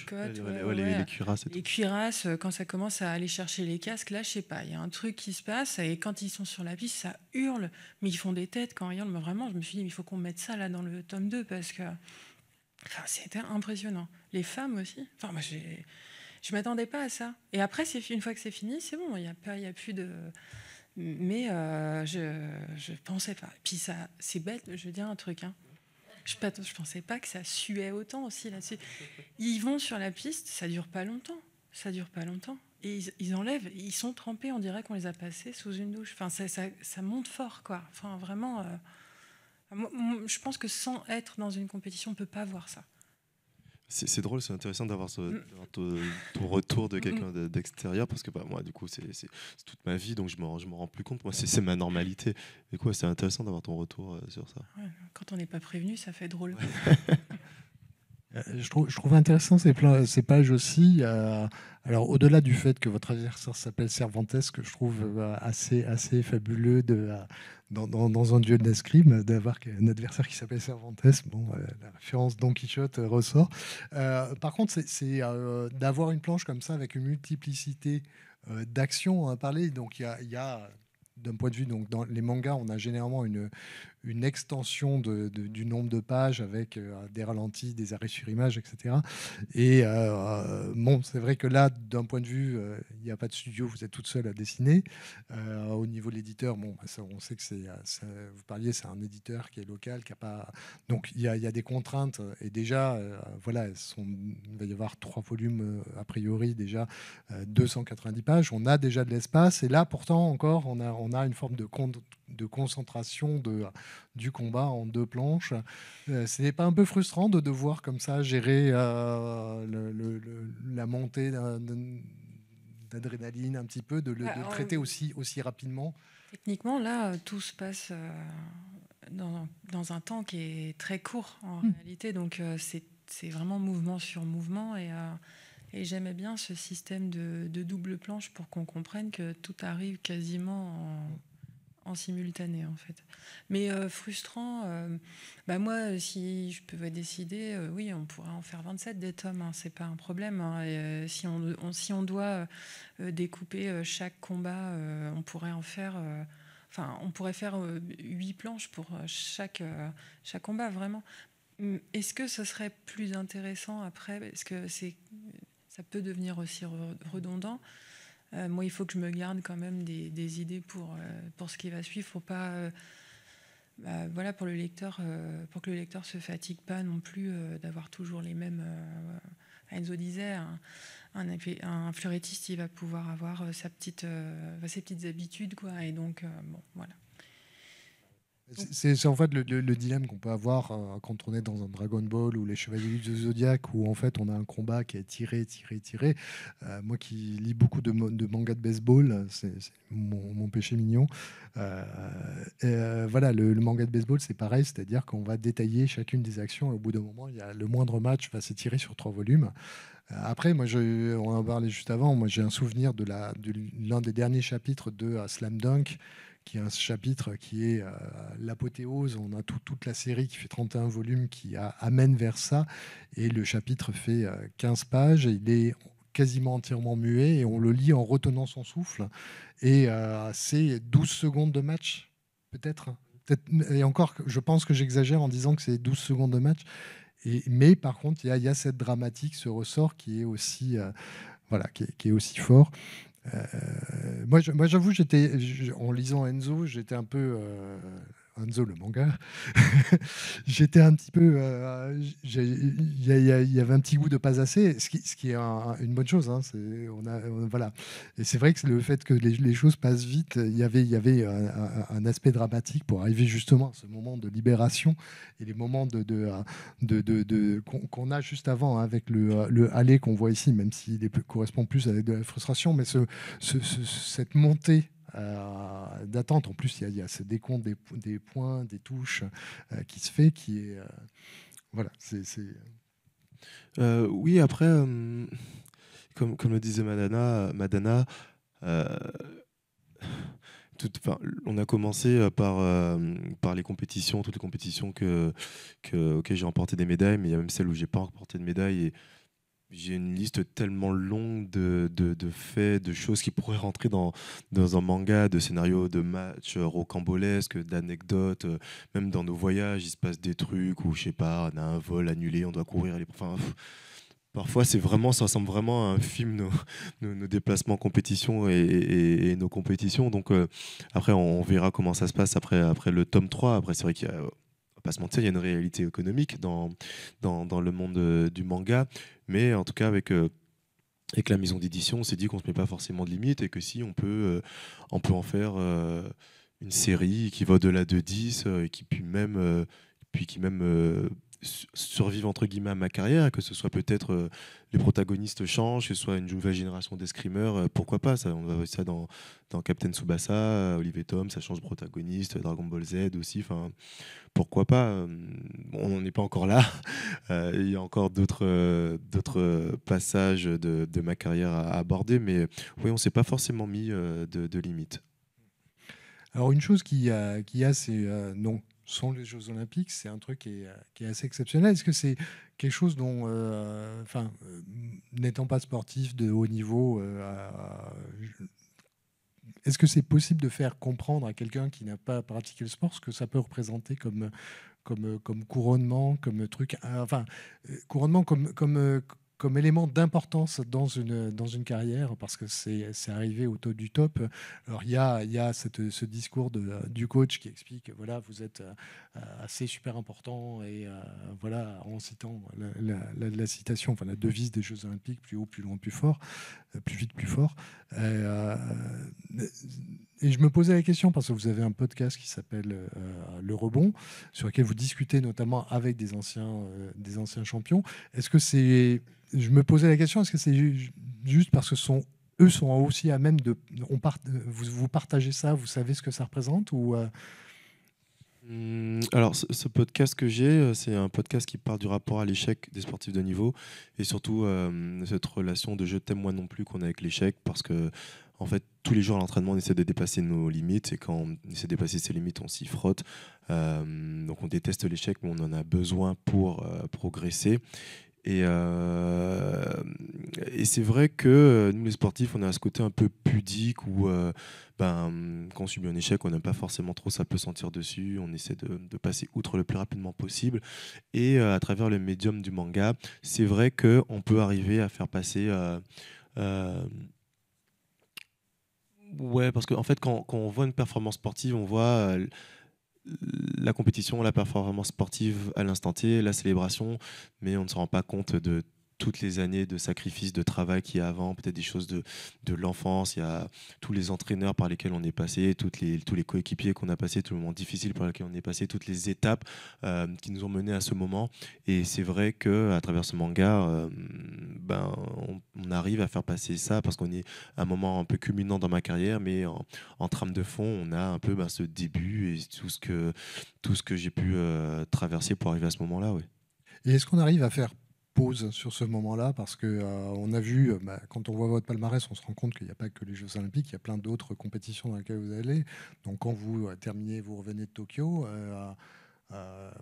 cotes, les cuirasses et les cuirasses, quand ça commence à aller chercher les casques, là, je sais pas, il y a un truc qui se passe, et quand ils sont sur la piste, ça hurle, mais ils font des têtes quand ils hurlent. Mais vraiment, je me suis dit, il faut qu'on mette ça là dans le tome 2, parce que c'était impressionnant. Les femmes aussi. Moi, je m'attendais pas à ça. Et après, une fois que c'est fini, c'est bon, il y a plus de... Mais je pensais pas. Puis ça, c'est bête, je veux dire un truc, hein. Je pensais pas que ça suait autant aussi là-dessus. Ils vont sur la piste, ça dure pas longtemps. Et ils enlèvent, ils sont trempés, on dirait qu'on les a passés sous une douche. Ça monte fort, quoi. Vraiment, je pense que sans être dans une compétition, on peut pas voir ça. C'est drôle, c'est intéressant d'avoir ton retour de quelqu'un d'extérieur, parce que moi, du coup, c'est toute ma vie, donc je m'en rends plus compte. Moi, c'est ma normalité. Et quoi, c'est intéressant d'avoir ton retour sur ça. Ouais, quand on n'est pas prévenu, ça fait drôle. Ouais. Je trouve intéressant ces pages aussi. Alors, au-delà du fait que votre adversaire s'appelle Cervantes, que je trouve assez fabuleux dans un duel d'escrime, d'avoir un adversaire qui s'appelle Cervantes, la référence Don Quichotte ressort. Par contre, c'est d'avoir une planche comme ça avec une multiplicité d'actions à parler. Donc, il y a d'un point de vue, donc dans les mangas, on a généralement une extension du nombre de pages avec des ralentis, des arrêts sur image, etc. Et bon, c'est vrai que là, d'un point de vue, il n'y a pas de studio, vous êtes toute seule à dessiner. Au niveau de l'éditeur, bon, ça, on sait que vous parliez, c'est un éditeur qui est local, qui a pas. Donc il y a des contraintes. Et déjà, voilà, il va y avoir 3 volumes a priori déjà, 290 pages. On a déjà de l'espace. Et là, pourtant, encore, on a une forme de concentration du combat en 2 planches. Ce n'est pas un peu frustrant de devoir comme ça gérer la montée d'adrénaline un petit peu, de le traiter aussi rapidement? Techniquement, là, tout se passe dans un temps qui est très court en réalité. Donc, c'est vraiment mouvement sur mouvement. Et j'aimais bien ce système de double planche pour qu'on comprenne que tout arrive quasiment en simultané, en fait. Mais frustrant, moi, si je pouvais décider, oui, on pourrait en faire 27 des tomes, hein, c'est pas un problème. Hein. Et, si on doit découper chaque combat, on pourrait en faire... on pourrait faire 8 planches pour chaque combat, vraiment. Est-ce que ce serait plus intéressant après? Est-ce que ça peut devenir aussi redondant? Moi, il faut que je me garde quand même des idées pour ce qui va suivre. Faut pas, voilà, pour le lecteur, pour que le lecteur se fatigue pas non plus d'avoir toujours les mêmes. Enzo disait, un fleurettiste, il va pouvoir avoir ses petites habitudes, quoi. Et donc, bon, voilà. C'est en fait le dilemme qu'on peut avoir quand on est dans un Dragon Ball ou les Chevaliers du Zodiaque, où en fait on a un combat qui est tiré. Moi qui lis beaucoup de mangas de baseball, c'est mon péché mignon. Voilà, le manga de baseball, c'est pareil, c'est-à-dire qu'on va détailler chacune des actions et au bout d'un moment, il y a le moindre match va s'étirer sur 3 volumes. Après, moi, on en parlait juste avant. Moi, j'ai un souvenir de l'un des derniers chapitres de Slam Dunk, qui est un chapitre qui est l'apothéose. On a toute la série qui fait 31 volumes qui amène vers ça. Et le chapitre fait 15 pages. Et il est quasiment entièrement muet et on le lit en retenant son souffle. Et c'est 12 secondes de match, peut-être. Et encore, je pense que j'exagère en disant que c'est 12 secondes de match. Mais par contre, il y a cette dramatique, ce ressort qui est aussi, voilà, qui est aussi fort. Moi, j'avoue, en lisant Enzo, j'étais un peu Enzo le manga. J'étais un petit peu, il y avait un petit goût de pas assez, ce qui est une bonne chose. Hein, voilà. Et c'est vrai que le fait que les choses passent vite, il y avait un aspect dramatique pour arriver justement à ce moment de libération et les moments qu'on a juste avant, hein, avec le aller qu'on voit ici, même s'il correspond plus avec de la frustration, mais cette montée d'attente. En plus, il y a ce décompte des points, des touches qui se fait, qui est... voilà, oui, après, comme le disait Madana on a commencé par les compétitions, toutes les compétitions auxquelles j'ai remporté des médailles, mais il y a même celles où j'ai pas remporté de médailles. Et j'ai une liste tellement longue de faits, de choses qui pourraient rentrer dans un manga, de scénarios de matchs rocambolesques, d'anecdotes. Même dans nos voyages, il se passe des trucs où, je sais pas, on a un vol annulé, on doit courir. Parfois, ça ressemble vraiment à un film, nos déplacements en compétition et nos compétitions. Donc, après, on verra comment ça se passe après le tome 3. Après, c'est vrai qu'il y a... On va pas se mentir, il y a une réalité économique dans le monde du manga. Mais en tout cas, avec la maison d'édition, on s'est dit qu'on ne se met pas forcément de limite et que si on peut en faire une série qui va au-delà de 10 et qui survive entre guillemets à ma carrière, que ce soit peut-être les protagonistes changent, que ce soit une nouvelle génération d'escrimeurs, pourquoi pas ça, on va voir ça dans Captain Tsubasa, Olive et Tom, ça change de protagoniste, Dragon Ball Z aussi, pourquoi pas. On n'est pas encore là. Il y a encore d'autres passages de ma carrière à aborder, mais oui, on s'est pas forcément mis de limites. Alors une chose qui a c'est non, sont les Jeux Olympiques, c'est un truc qui est assez exceptionnel. Est-ce que c'est quelque chose dont, n'étant pas sportif de haut niveau, est-ce que c'est possible de faire comprendre à quelqu'un qui n'a pas pratiqué le sport ce que ça peut représenter comme couronnement, comme truc, couronnement comme élément d'importance dans une carrière, parce que c'est arrivé au top du top. Alors il y a ce discours du coach qui explique, voilà, vous êtes assez super important, et voilà, en citant la citation, enfin la devise des Jeux Olympiques, plus haut, plus loin, plus fort, plus vite, plus fort. Et je me posais la question, parce que vous avez un podcast qui s'appelle Le Rebond, sur lequel vous discutez notamment avec des anciens champions. Est-ce que c'est... Je me posais la question, est-ce que c'est juste parce que eux sont aussi à même de... vous partagez ça, vous savez ce que ça représente, ou Alors, ce podcast que j'ai, c'est un podcast qui parle du rapport à l'échec des sportifs de niveau, et surtout cette relation de je t'aime moi non plus qu'on a avec l'échec, parce que en fait, tous les jours à l'entraînement, on essaie de dépasser nos limites, et quand on essaie de dépasser ses limites, on s'y frotte. Donc on déteste l'échec, mais on en a besoin pour progresser. Et, et c'est vrai que nous, les sportifs, on a ce côté un peu pudique où, quand on subit un échec, on n'aime pas forcément trop s'appesantir dessus. On essaie de passer outre le plus rapidement possible. Et à travers le médium du manga, c'est vrai qu'on peut arriver à faire passer. Ouais, parce qu'en fait, quand on voit une performance sportive, on voit la compétition, la performance sportive à l'instant T, la célébration, mais on ne se rend pas compte de toutes les années de sacrifice, de travail qu'il y a avant, peut-être des choses de l'enfance, il y a tous les entraîneurs par lesquels on est passé, tous les coéquipiers qu'on a passé, tous les moments difficiles par lesquels on est passé, toutes les étapes qui nous ont menés à ce moment. Et c'est vrai qu'à travers ce manga, on arrive à faire passer ça, parce qu'on est à un moment un peu culminant dans ma carrière, mais en trame de fond, on a un peu ce début et tout ce que j'ai pu traverser pour arriver à ce moment-là. Ouais. Et est-ce qu'on arrive à faire pause sur ce moment-là, parce que on a vu, quand on voit votre palmarès, on se rend compte qu'il n'y a pas que les Jeux Olympiques, il y a plein d'autres compétitions dans lesquelles vous allez. Donc quand vous terminez, vous revenez de Tokyo,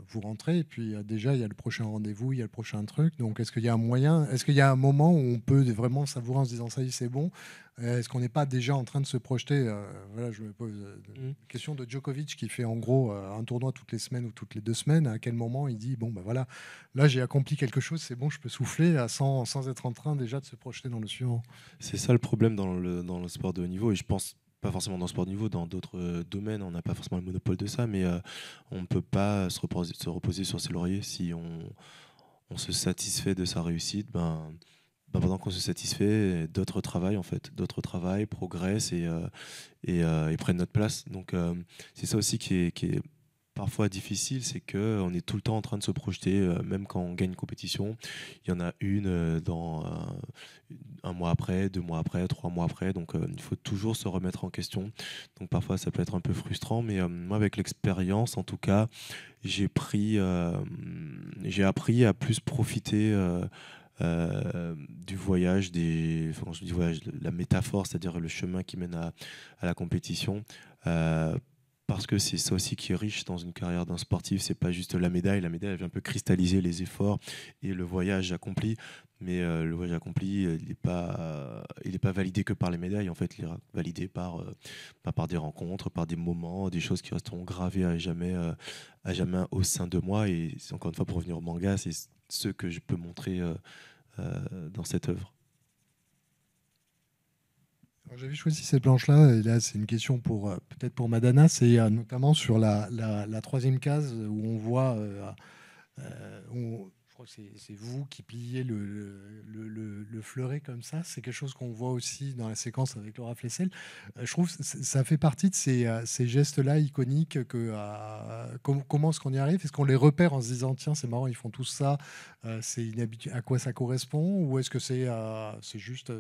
vous rentrez, et puis déjà il y a le prochain rendez-vous, il y a le prochain truc. Donc est-ce qu'il y a un moyen, est-ce qu'il y a un moment où on peut vraiment savourer en se disant ça y est, c'est bon? Est-ce qu'on n'est pas déjà en train de se projeter? Voilà, je me pose la question de Djokovic, qui fait en gros un tournoi toutes les semaines ou toutes les 2 semaines. À quel moment il dit, bon ben voilà, là j'ai accompli quelque chose, c'est bon, je peux souffler sans être en train déjà de se projeter dans le suivant? C'est ça le problème dans le sport de haut niveau, et je pense pas forcément dans le sport de niveau, dans d'autres domaines, on n'a pas forcément le monopole de ça, mais on ne peut pas se reposer sur ses lauriers. Si on se satisfait de sa réussite, pendant qu'on se satisfait, d'autres travaillent en fait, d'autres travaillent, progressent et prennent notre place. Donc c'est ça aussi qui est parfois difficile, c'est qu'on est tout le temps en train de se projeter, même quand on gagne une compétition. Il y en a une dans un mois après, 2 mois après, 3 mois après, donc il faut toujours se remettre en question. Donc parfois ça peut être un peu frustrant, mais moi avec l'expérience, en tout cas, j'ai appris à plus profiter du voyage, quand je dis voyage, la métaphore, c'est-à-dire le chemin qui mène à la compétition. Parce que c'est ça aussi qui est riche dans une carrière d'un sportif, c'est pas juste la médaille elle vient un peu cristalliser les efforts et le voyage accompli, mais le voyage accompli, il est pas validé que par les médailles, en fait, il est validé par des rencontres, par des moments, des choses qui resteront gravées à jamais au sein de moi. Et encore une fois, pour revenir au manga, c'est ce que je peux montrer dans cette œuvre. J'avais choisi cette planche-là, et là c'est une question pour peut-être pour Madana, c'est notamment sur la troisième case où on voit, je crois que c'est vous qui pliez le fleuret comme ça. C'est quelque chose qu'on voit aussi dans la séquence avec Laura Flessel. Je trouve que ça fait partie de ces gestes-là iconiques. Comment est-ce qu'on y arrive? Est-ce qu'on les repère en se disant, tiens, c'est marrant, ils font tous ça, c'est inhabituel, à quoi ça correspond? Ou est-ce que c'est juste...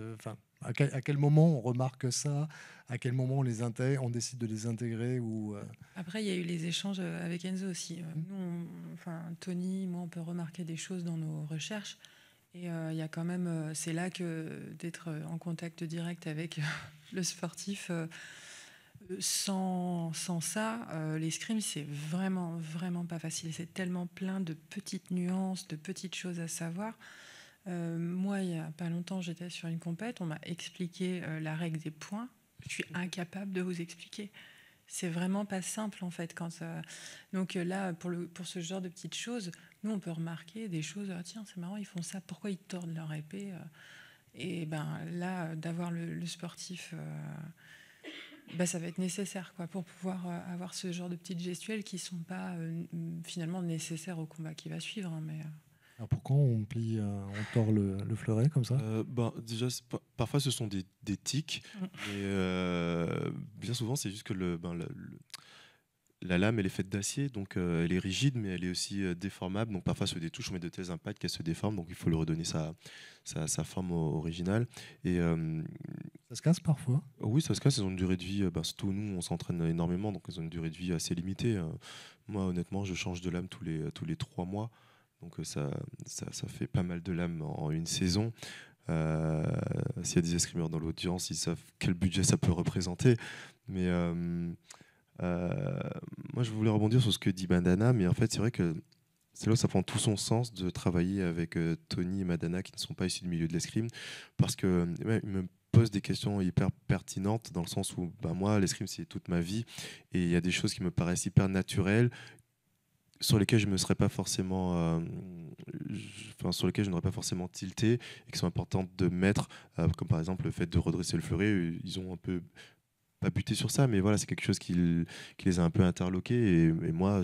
à quel moment on remarque ça? À quel moment on décide de les intégrer ou Après, il y a eu les échanges avec Enzo aussi. Nous, Tony, moi, on peut remarquer des choses dans nos recherches. Et il y a quand même, c'est là que d'être en contact direct avec le sportif, sans ça, l'escrime, c'est vraiment, vraiment pas facile. C'est tellement plein de petites nuances, de petites choses à savoir. Moi, il n'y a pas longtemps, j'étais sur une compète, on m'a expliqué la règle des points. je suis incapable de vous expliquer. C'est vraiment pas simple en fait. Donc là, pour ce genre de petites choses, nous on peut remarquer des choses. Ah, tiens, c'est marrant, ils font ça. Pourquoi ils tordent leur épée? Et ben là, d'avoir le sportif, ça va être nécessaire quoi, pour pouvoir avoir ce genre de petites gestuelles qui sont pas finalement nécessaires au combat qui va suivre. Mais Alors pourquoi on tord le fleuret comme ça? Déjà, parfois ce sont des tics, mais bien souvent c'est juste que la lame elle est faite d'acier, donc elle est rigide, mais elle est aussi déformable. Donc parfois sur des touches on met de tels impacts qu'elle se déforme, donc il faut lui redonner sa forme originale. Et ça se casse parfois? Oui, ça se casse. Ils ont une durée de vie, surtout nous on s'entraîne énormément, donc ils ont une durée de vie assez limitée. Moi honnêtement je change de lame tous les 3 mois. Donc ça fait pas mal de lames en une saison. S'il y a des escrimeurs dans l'audience, ils savent quel budget ça peut représenter. Mais moi, je voulais rebondir sur ce que dit Madana, mais en fait, c'est vrai que c'est là où ça prend tout son sens de travailler avec Tony et Madana qui ne sont pas issus du milieu de l'escrime, parce que ils me posent des questions hyper pertinentes dans le sens où moi, l'escrime, c'est toute ma vie, et il y a des choses qui me paraissent hyper naturelles, sur lesquels je me serais pas forcément sur lesquels je n'aurais pas forcément tilté et qui sont importantes de mettre, comme par exemple le fait de redresser le fleuret. Ils ont un peu pas buté sur ça, mais voilà, c'est quelque chose qui les a un peu interloqués, et moi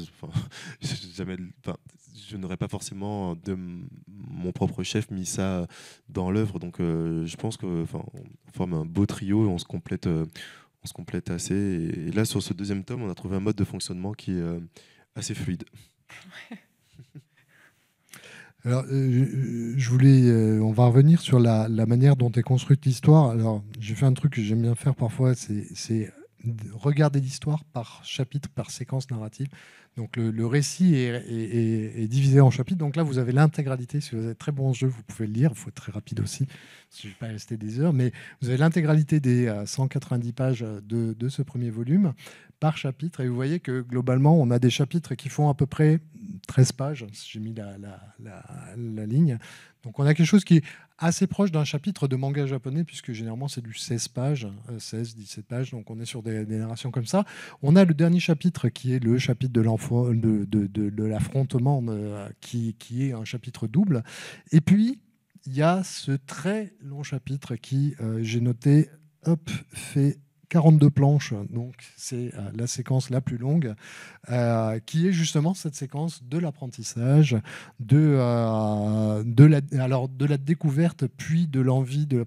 je n'aurais pas forcément de mon propre chef mis ça dans l'œuvre, donc je pense qu'on forme un beau trio, on se complète assez, et là sur ce deuxième tome on a trouvé un mode de fonctionnement qui est assez fluide. Alors, je voulais, on va revenir sur la manière dont est construite l'histoire. Alors, j'ai fait un truc que j'aime bien faire parfois, c'est regarder l'histoire par chapitre, par séquence narrative. Donc, le récit est divisé en chapitres. Donc là, vous avez l'intégralité. Si vous avez très bon jeu, vous pouvez le lire. Il faut être très rapide aussi, parce que je ne vais pas rester des heures. Mais vous avez l'intégralité des 190 pages de ce premier volume par chapitre. Et vous voyez que globalement, on a des chapitres qui font à peu près 13 pages. J'ai mis la ligne. Donc on a quelque chose qui est assez proche d'un chapitre de manga japonais, puisque généralement c'est du 16 pages, 16, 17 pages. Donc on est sur des narrations comme ça. On a le dernier chapitre qui est le chapitre de l'affrontement, qui est un chapitre double. Et puis, il y a ce très long chapitre qui, j'ai noté, fait 42 planches, donc c'est la séquence la plus longue, qui est justement cette séquence de l'apprentissage, de la découverte, puis de l'envie, de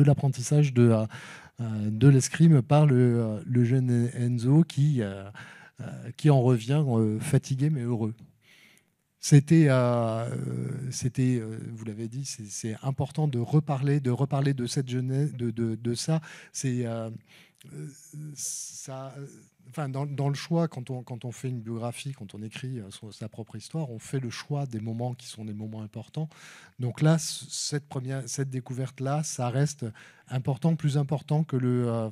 l'apprentissage de l'escrime par le jeune Enzo qui en revient fatigué mais heureux. C'était, vous l'avez dit, c'est important de reparler de cette jeunesse, de ça. C'est ça. Enfin, dans le choix, quand on fait une biographie, quand on écrit sa propre histoire, on fait le choix des moments qui sont des moments importants. Donc là, cette découverte-là, ça reste important, plus important que le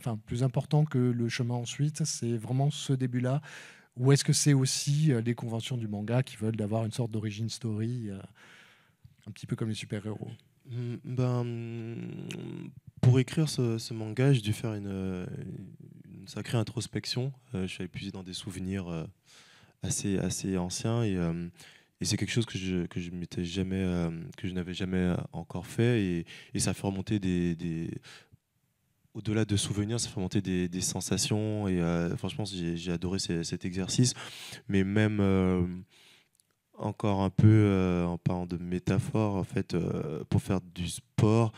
chemin ensuite. C'est vraiment ce début-là. Ou est-ce que c'est aussi les conventions du manga qui veulent avoir une sorte d'origin story, un petit peu comme les super-héros? Pour écrire ce manga, j'ai dû faire une sacrée introspection. Je suis allé puiser dans des souvenirs assez anciens, et c'est quelque chose que je n'avais jamais encore fait, et ça fait remonter au-delà de souvenirs, ça fait monter des sensations, et franchement j'ai adoré cet exercice, mais même encore un peu en parlant de métaphore, en fait, pour faire du sport,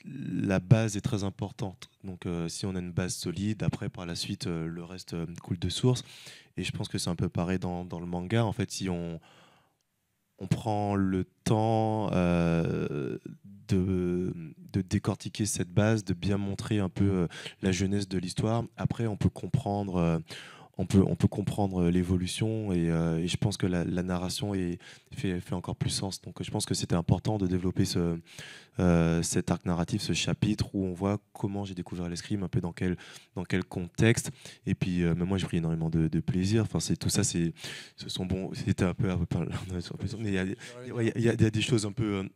la base est très importante. Donc si on a une base solide, après par la suite le reste coule de source, et je pense que c'est un peu pareil dans le manga. En fait, si on prend le temps de décortiquer cette base, de bien montrer un peu la jeunesse de l'histoire. Après, on peut comprendre l'évolution, et je pense que la narration fait encore plus sens. Donc je pense que c'était important de développer cet arc narratif, ce chapitre où on voit comment j'ai découvert l'escrime, un peu dans quel contexte. Et puis même moi j'ai pris énormément de plaisir. Enfin, tout ça, ce sont bons. C'était un peu mais il y a des choses un peu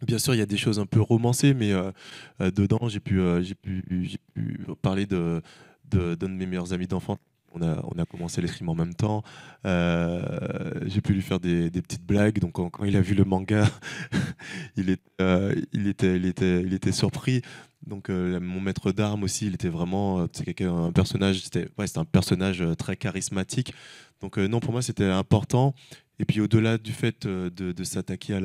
Bien sûr, il y a des choses un peu romancées, mais dedans, j'ai pu parler d'un de mes meilleurs amis d'enfance. On a commencé l'escrime en même temps. J'ai pu lui faire des petites blagues. Donc, quand il a vu le manga, il était surpris. Donc, mon maître d'armes aussi, il était vraiment, c'est un personnage, c'était un personnage très charismatique. Donc, non, pour moi, c'était important. Et puis, au-delà du fait de s'attaquer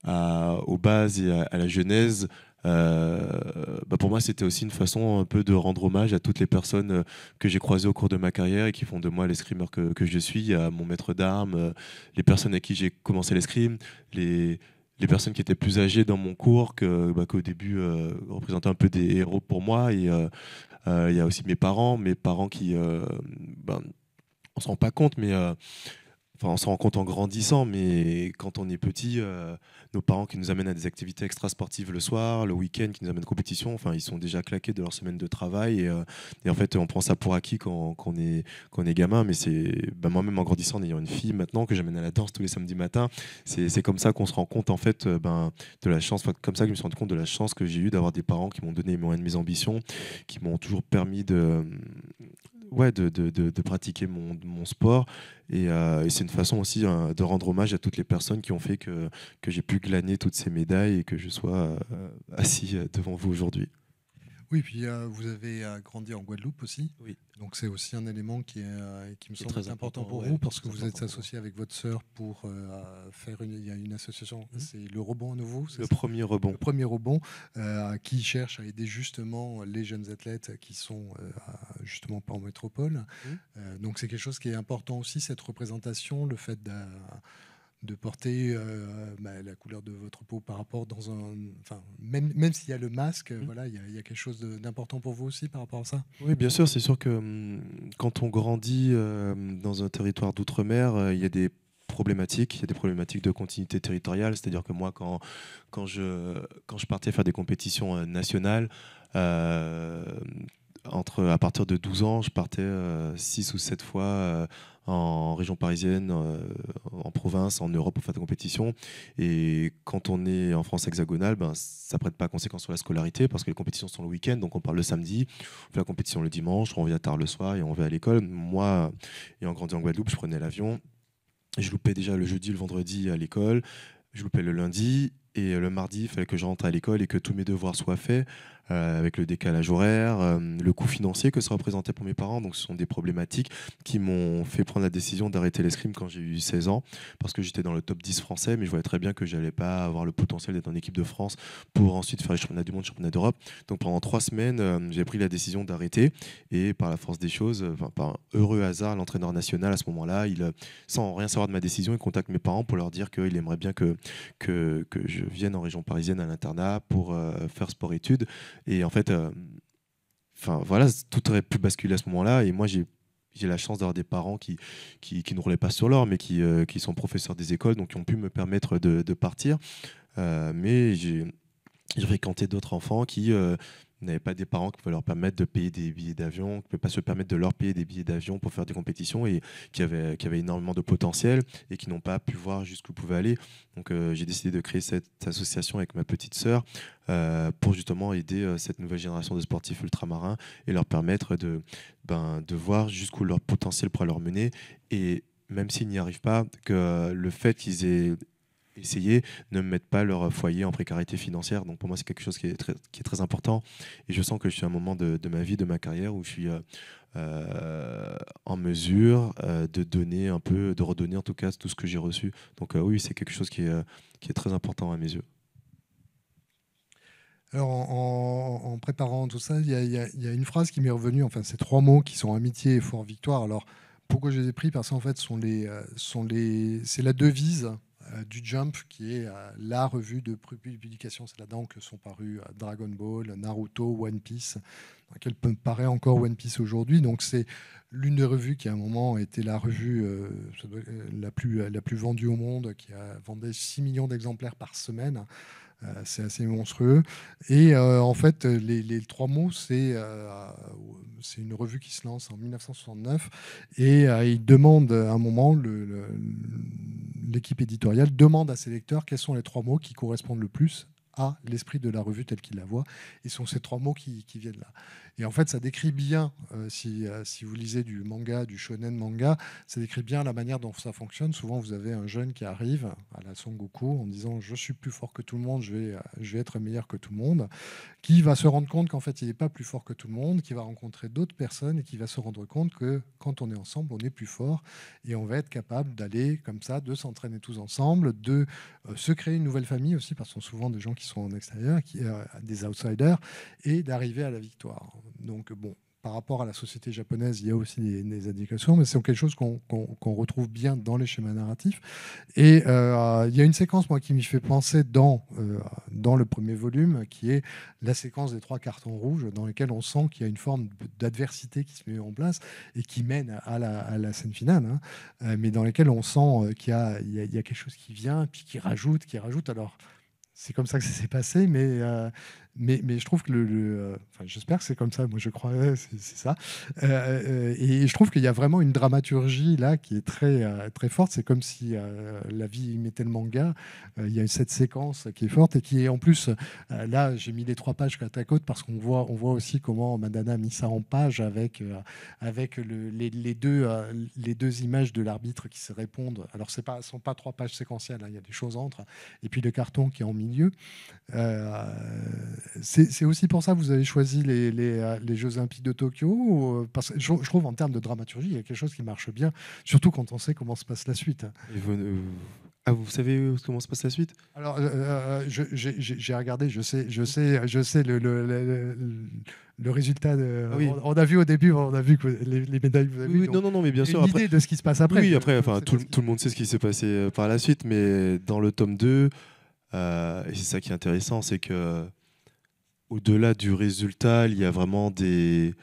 aux bases et à la genèse, pour moi, c'était aussi une façon un peu de rendre hommage à toutes les personnes que j'ai croisées au cours de ma carrière et qui font de moi l'escrimeur que je suis, à mon maître d'armes, les personnes à qui j'ai commencé l'escrime, les personnes qui étaient plus âgées dans mon cours, qu'au début représentaient un peu des héros pour moi. Et il y a aussi mes parents qui, on se rend pas compte, mais enfin, on se rend compte en grandissant, mais quand on est petit, nos parents qui nous amènent à des activités extrasportives le soir, le week-end, qui nous amènent compétition, enfin, ils sont déjà claqués de leur semaine de travail. Et en fait, on prend ça pour acquis quand on est gamin. Mais moi-même en grandissant, en ayant une fille maintenant que j'amène à la danse tous les samedis matins, c'est comme ça qu'on se rend compte en fait de la chance. Enfin, comme ça que je me suis rendu compte de la chance que j'ai eue d'avoir des parents qui m'ont donné les moyens de mes ambitions, qui m'ont toujours permis de pratiquer mon sport. Et c'est une façon aussi de rendre hommage à toutes les personnes qui ont fait que j'ai pu glaner toutes ces médailles et que je sois assis devant vous aujourd'hui. Oui, puis vous avez grandi en Guadeloupe aussi. Oui. Donc c'est aussi un élément qui me Qui est semble très important pour important, vous ouais, parce qui que est vous très êtes important associé avec votre sœur pour faire il y a une association, c'est le Rebond à nouveau, c'est Le ça? premier rebond. Le premier Rebond qui cherche à aider justement les jeunes athlètes qui sont justement pas en métropole. Donc c'est quelque chose qui est important aussi, cette représentation, le fait de porter la couleur de votre peau par rapport dans un... Enfin, même s'il y a le masque, voilà, il y a quelque chose d'important pour vous aussi par rapport à ça. Oui, bien sûr, c'est sûr que quand on grandit dans un territoire d'outre-mer, il y a des problématiques de continuité territoriale. C'est-à-dire que moi, quand je partais faire des compétitions nationales, euh, à partir de 12 ans, je partais 6 ou 7 fois en région parisienne, en province, en Europe pour faire des compétitions. Et quand on est en France hexagonale, ça prête pas conséquence sur la scolarité parce que les compétitions sont le week-end, donc on part le samedi, on fait la compétition le dimanche, on revient tard le soir et on va à l'école. Moi, ayant grandi en Guadeloupe, je prenais l'avion. Je loupais déjà le jeudi, le vendredi à l'école. Je loupais le lundi. Et le mardi, il fallait que je rentre à l'école et que tous mes devoirs soient faits, avec le décalage horaire, le coût financier que ça représentait pour mes parents. Donc, ce sont des problématiques qui m'ont fait prendre la décision d'arrêter l'escrime quand j'ai eu 16 ans, parce que j'étais dans le top 10 français, mais je voyais très bien que je n'allais pas avoir le potentiel d'être en équipe de France pour ensuite faire les championnats du monde, championnats d'Europe. Donc, pendant 3 semaines, j'ai pris la décision d'arrêter. Et par la force des choses, par un heureux hasard, l'entraîneur national, à ce moment-là, sans rien savoir de ma décision, il contacte mes parents pour leur dire qu'il aimerait bien que je vienne en région parisienne à l'internat pour faire sport-études. Et en fait, voilà, tout aurait pu basculer à ce moment-là. Et moi, j'ai la chance d'avoir des parents qui ne roulaient pas sur l'or, mais qui sont professeurs des écoles, donc qui ont pu me permettre de partir. Mais j'ai fréquenté d'autres enfants qui n'avaient pas des parents qui pouvaient leur permettre de payer des billets d'avion, qui ne pouvaient pas se permettre de leur payer des billets d'avion pour faire des compétitions et qui avaient énormément de potentiel et qui n'ont pas pu voir jusqu'où pouvaient aller. Donc j'ai décidé de créer cette association avec ma petite sœur pour justement aider cette nouvelle génération de sportifs ultramarins et leur permettre de voir jusqu'où leur potentiel pourrait leur mener. Et même s'ils n'y arrivent pas, que le fait qu'ils aient essayer ne mettent pas leur foyer en précarité financière. Donc pour moi, c'est quelque chose qui est très important. Et je sens que je suis à un moment de ma vie, de ma carrière, où je suis en mesure de donner un peu, de redonner en tout cas tout ce que j'ai reçu. Donc oui, c'est quelque chose qui est très important à mes yeux. Alors, en préparant tout ça, il y a une phrase qui m'est revenue, enfin, ces trois mots qui sont amitié, effort, victoire. Alors, pourquoi je les ai pris? Parce qu'en fait, c'est la devise du Jump, qui est la revue de publication. C'est là-dedans que sont parus Dragon Ball, Naruto, One Piece, dans laquelle paraît encore One Piece aujourd'hui. Donc, c'est l'une des revues qui, à un moment, était la revue la plus vendue au monde, qui a vendu 6 millions d'exemplaires par semaine. C'est assez monstrueux. Et en fait, les trois mots, c'est une revue qui se lance en 1969 et il demande à un moment l'équipe éditoriale demande à ses lecteurs quels sont les 3 mots qui correspondent le plus à l'esprit de la revue telle qu'il la voit. Et ce sont ces 3 mots qui viennent là. Et en fait, ça décrit bien, si vous lisez du manga, du shonen manga, ça décrit bien la manière dont ça fonctionne. Souvent, vous avez un jeune qui arrive à la Son Goku en disant « je suis plus fort que tout le monde, je vais être meilleur que tout le monde », qui va se rendre compte qu'en fait, il n'est pas plus fort que tout le monde, qui va rencontrer d'autres personnes et qui va se rendre compte que quand on est ensemble, on est plus fort et on va être capable d'aller comme ça, de s'entraîner tous ensemble, de se créer une nouvelle famille aussi, parce que ce sont souvent des gens qui sont en extérieur, des outsiders, et d'arriver à la victoire. Donc bon, par rapport à la société japonaise, il y a aussi des indications, mais c'est quelque chose qu'on retrouve bien dans les schémas narratifs. Et il y a une séquence, moi, qui m'y fait penser dans le premier volume, qui est la séquence des 3 cartons rouges, dans lesquels on sent qu'il y a une forme d'adversité qui se met en place et qui mène à la scène finale, hein, mais dans lesquels on sent qu'il y a quelque chose qui vient, puis qui rajoute. Alors, c'est comme ça que ça s'est passé, mais je trouve que enfin, j'espère que c'est comme ça. Moi, je crois c'est ça. Et je trouve qu'il y a vraiment une dramaturgie là qui est très très forte. C'est comme si la vie mettait le manga. Il y a cette séquence qui est forte et qui est en plus là. J'ai mis les 3 pages côte à côte parce qu'on voit aussi comment Madana a mis ça en page avec les deux images de l'arbitre qui se répondent. Alors, ce ne sont pas 3 pages séquentielles. Hein, il y a des choses entre. Et puis le carton qui est en milieu. C'est aussi pour ça que vous avez choisi les Jeux Olympiques de Tokyo, parce que je trouve en termes de dramaturgie, il y a quelque chose qui marche bien, surtout quand on sait comment se passe la suite. Et vous savez comment se passe la suite? Alors, j'ai regardé, je sais le résultat. Ah oui. On a vu au début, on a vu que les médailles que vous avez vues. Non, mais bien sûr. Une idée de ce qui se passe après. Oui, après, enfin, tout le monde sait ce qui s'est passé par la suite, mais dans le tome 2, et c'est ça qui est intéressant, c'est que au-delà du résultat, il y a vraiment des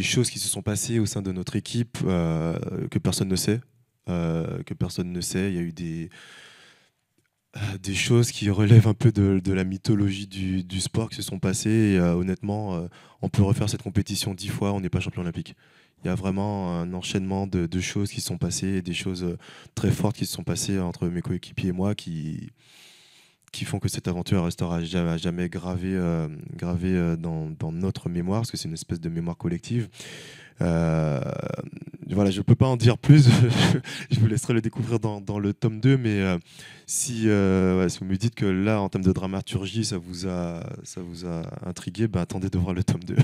choses qui se sont passées au sein de notre équipe que personne ne sait. Il y a eu des choses qui relèvent un peu de la mythologie du sport qui se sont passées. Et, honnêtement, on peut refaire cette compétition 10 fois, on n'est pas champion olympique. Il y a vraiment un enchaînement de choses qui se sont passées, des choses très fortes qui se sont passées entre mes coéquipiers et moi qui font que cette aventure restera jamais gravée dans notre mémoire, parce que c'est une espèce de mémoire collective. Voilà, je ne peux pas en dire plus, je vous laisserai le découvrir dans le tome 2, mais si vous me dites que là, en termes de dramaturgie, ça vous a intrigué, ben, attendez de voir le tome 2.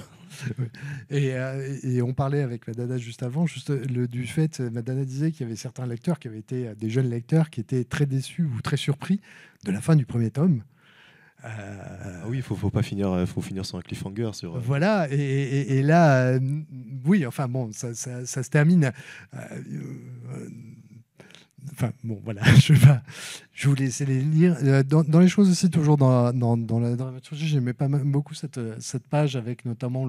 Et on parlait avec Madana juste avant, du fait, Madana disait qu'il y avait certains lecteurs qui avaient été des jeunes lecteurs qui étaient très déçus ou très surpris de la fin du premier tome. Ah oui, faut pas finir, faut finir sur un cliffhanger. Voilà, et là, oui, enfin bon, ça se termine. Enfin bon, voilà, je vous laisse les lire. Dans les choses aussi, toujours dans la dramaturgie, j'aimais pas beaucoup cette page avec notamment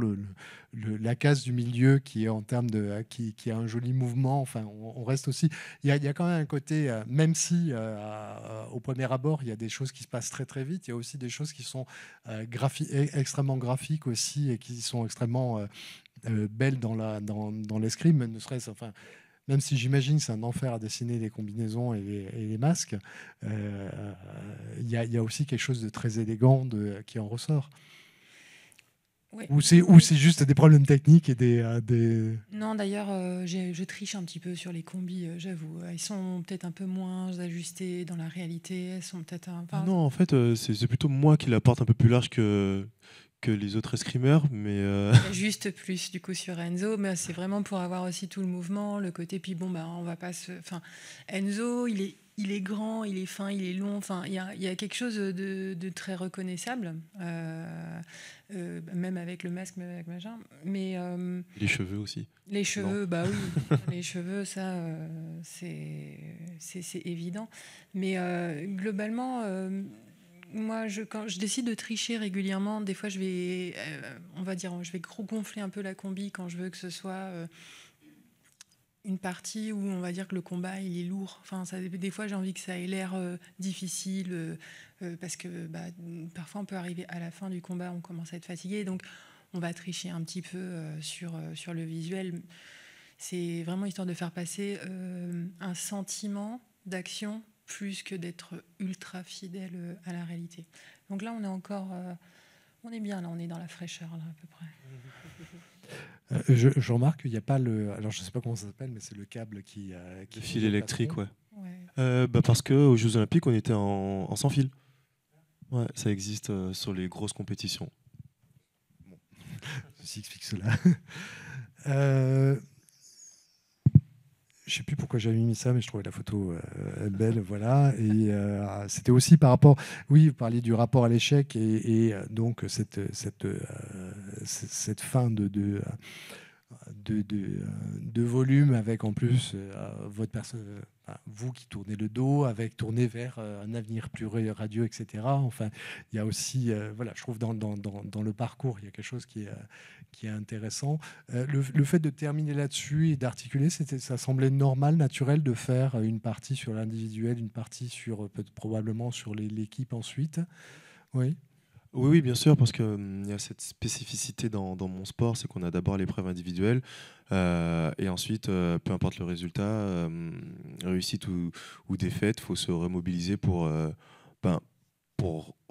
la case du milieu qui est en termes de qui a un joli mouvement. Enfin, on reste aussi. Il y a quand même un côté, même si au premier abord il y a des choses qui se passent très très vite, il y a aussi des choses qui sont extrêmement graphiques aussi et qui sont extrêmement belles dans l'escrime, ne serait-ce enfin. Même si j'imagine que c'est un enfer à dessiner les combinaisons et les masques, il y a aussi quelque chose de très élégant qui en ressort. Ouais. Ou c'est juste des problèmes techniques et des... Non, d'ailleurs, je triche un petit peu sur les combis, j'avoue. Ils sont peut-être un peu moins ajustés dans la réalité. Elles sont peut-être Non, en fait, c'est plutôt moi qui la porte un peu plus large que les autres escrimeurs, mais juste plus du coup sur Enzo, mais c'est vraiment pour avoir aussi tout le mouvement, le côté. Puis bon, on va pas se. Enfin, Enzo, il est grand, il est fin, il est long. Enfin, il y a quelque chose de très reconnaissable, même avec le masque, même avec machin. Mais les cheveux aussi. Les cheveux, bah oui, les cheveux, ça, c'est évident. Mais globalement. Moi, quand je décide de tricher régulièrement, des fois, je vais gonfler un peu la combi quand je veux que ce soit une partie où on va dire que le combat il est lourd. Enfin, des fois, j'ai envie que ça ait l'air difficile parce que parfois, on peut arriver à la fin du combat, on commence à être fatigué, donc on va tricher un petit peu sur le visuel. C'est vraiment histoire de faire passer un sentiment d'action plus que d'être ultra fidèle à la réalité. Donc là, on est encore... on est bien, là, on est dans la fraîcheur, là, à peu près. Je remarque qu'il n'y a pas le... Alors, je ne sais pas comment ça s'appelle, mais c'est le câble qui Le fil électrique, ouais. Ouais. Parce qu'aux Jeux Olympiques, on était en sans fil. Ouais, ça existe sur les grosses compétitions. Bon. Ceci explique cela. Je ne sais plus pourquoi j'avais mis ça, mais je trouvais la photo belle, voilà. Et c'était aussi par rapport, oui, vous parliez du rapport à l'échec et donc cette fin de volume avec en plus votre personne, vous qui tournez le dos, avec tourner vers un avenir plus radieux, etc. Enfin, il y a aussi, voilà, je trouve dans le parcours, il y a quelque chose qui est intéressant. Le fait de terminer là-dessus et d'articuler, ça semblait normal, naturel de faire une partie sur l'individuel, une partie sur probablement sur l'équipe ensuite. Oui. Oui, bien sûr, parce qu'il y a cette spécificité dans mon sport, c'est qu'on a d'abord l'épreuve individuelle, et ensuite, peu importe le résultat, réussite ou défaite, il faut se remobiliser pour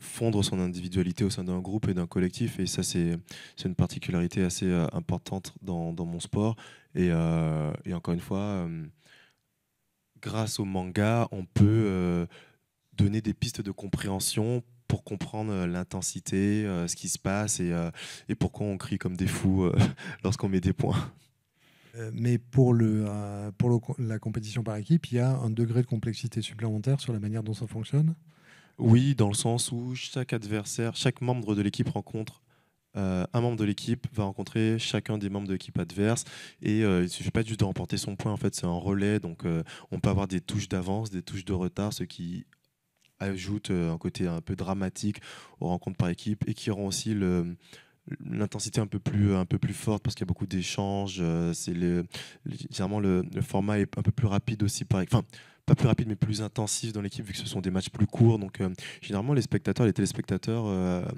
fondre son individualité au sein d'un groupe et d'un collectif. Et ça, c'est une particularité assez importante dans mon sport. Et encore une fois, grâce au manga, on peut donner des pistes de compréhension pour comprendre l'intensité, ce qui se passe et pourquoi on crie comme des fous lorsqu'on met des points. Mais pour la compétition par équipe, il y a un degré de complexité supplémentaire sur la manière dont ça fonctionne. Oui, dans le sens où chaque adversaire, chaque membre de l'équipe rencontre un membre de l'équipe va rencontrer chacun des membres de l'équipe adverse et il ne suffit pas juste de remporter son point, en fait c'est un relais, donc on peut avoir des touches d'avance, des touches de retard, ce qui ajoute un côté un peu dramatique aux rencontres par équipe et qui rend aussi l'intensité un peu plus forte parce qu'il y a beaucoup d'échanges. Généralement, le format est un peu plus rapide aussi, enfin, pas plus rapide, mais plus intensif dans l'équipe, vu que ce sont des matchs plus courts. Donc, généralement, les téléspectateurs, je ne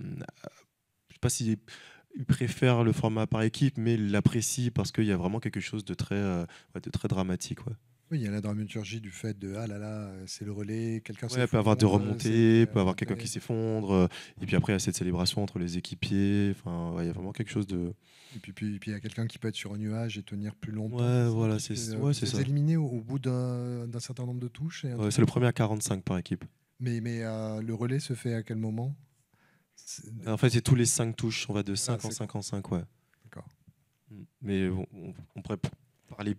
sais pas s'ils préfèrent le format par équipe, mais ils l'apprécient parce qu'il y a vraiment quelque chose de très dramatique. Ouais. Oui, il y a la dramaturgie du fait de ah là là, c'est le relais, quelqu'un Ouais, peut avoir des remontées, peut avoir quelqu'un qui s'effondre, et puis après il y a cette célébration entre les équipiers. Enfin, ouais, il y a vraiment quelque chose de. Et puis il y a quelqu'un qui peut être sur un nuage et tenir plus longtemps. Ouais, voilà, c'est ça. Éliminé au bout d'un certain nombre de touches. Ouais, c'est le premier à 45 par équipe. Mais le relais se fait à quel moment? En fait, c'est tous les 5 touches. On va de 5 en 5 en 5, ouais. D'accord. Mais on pourrait parler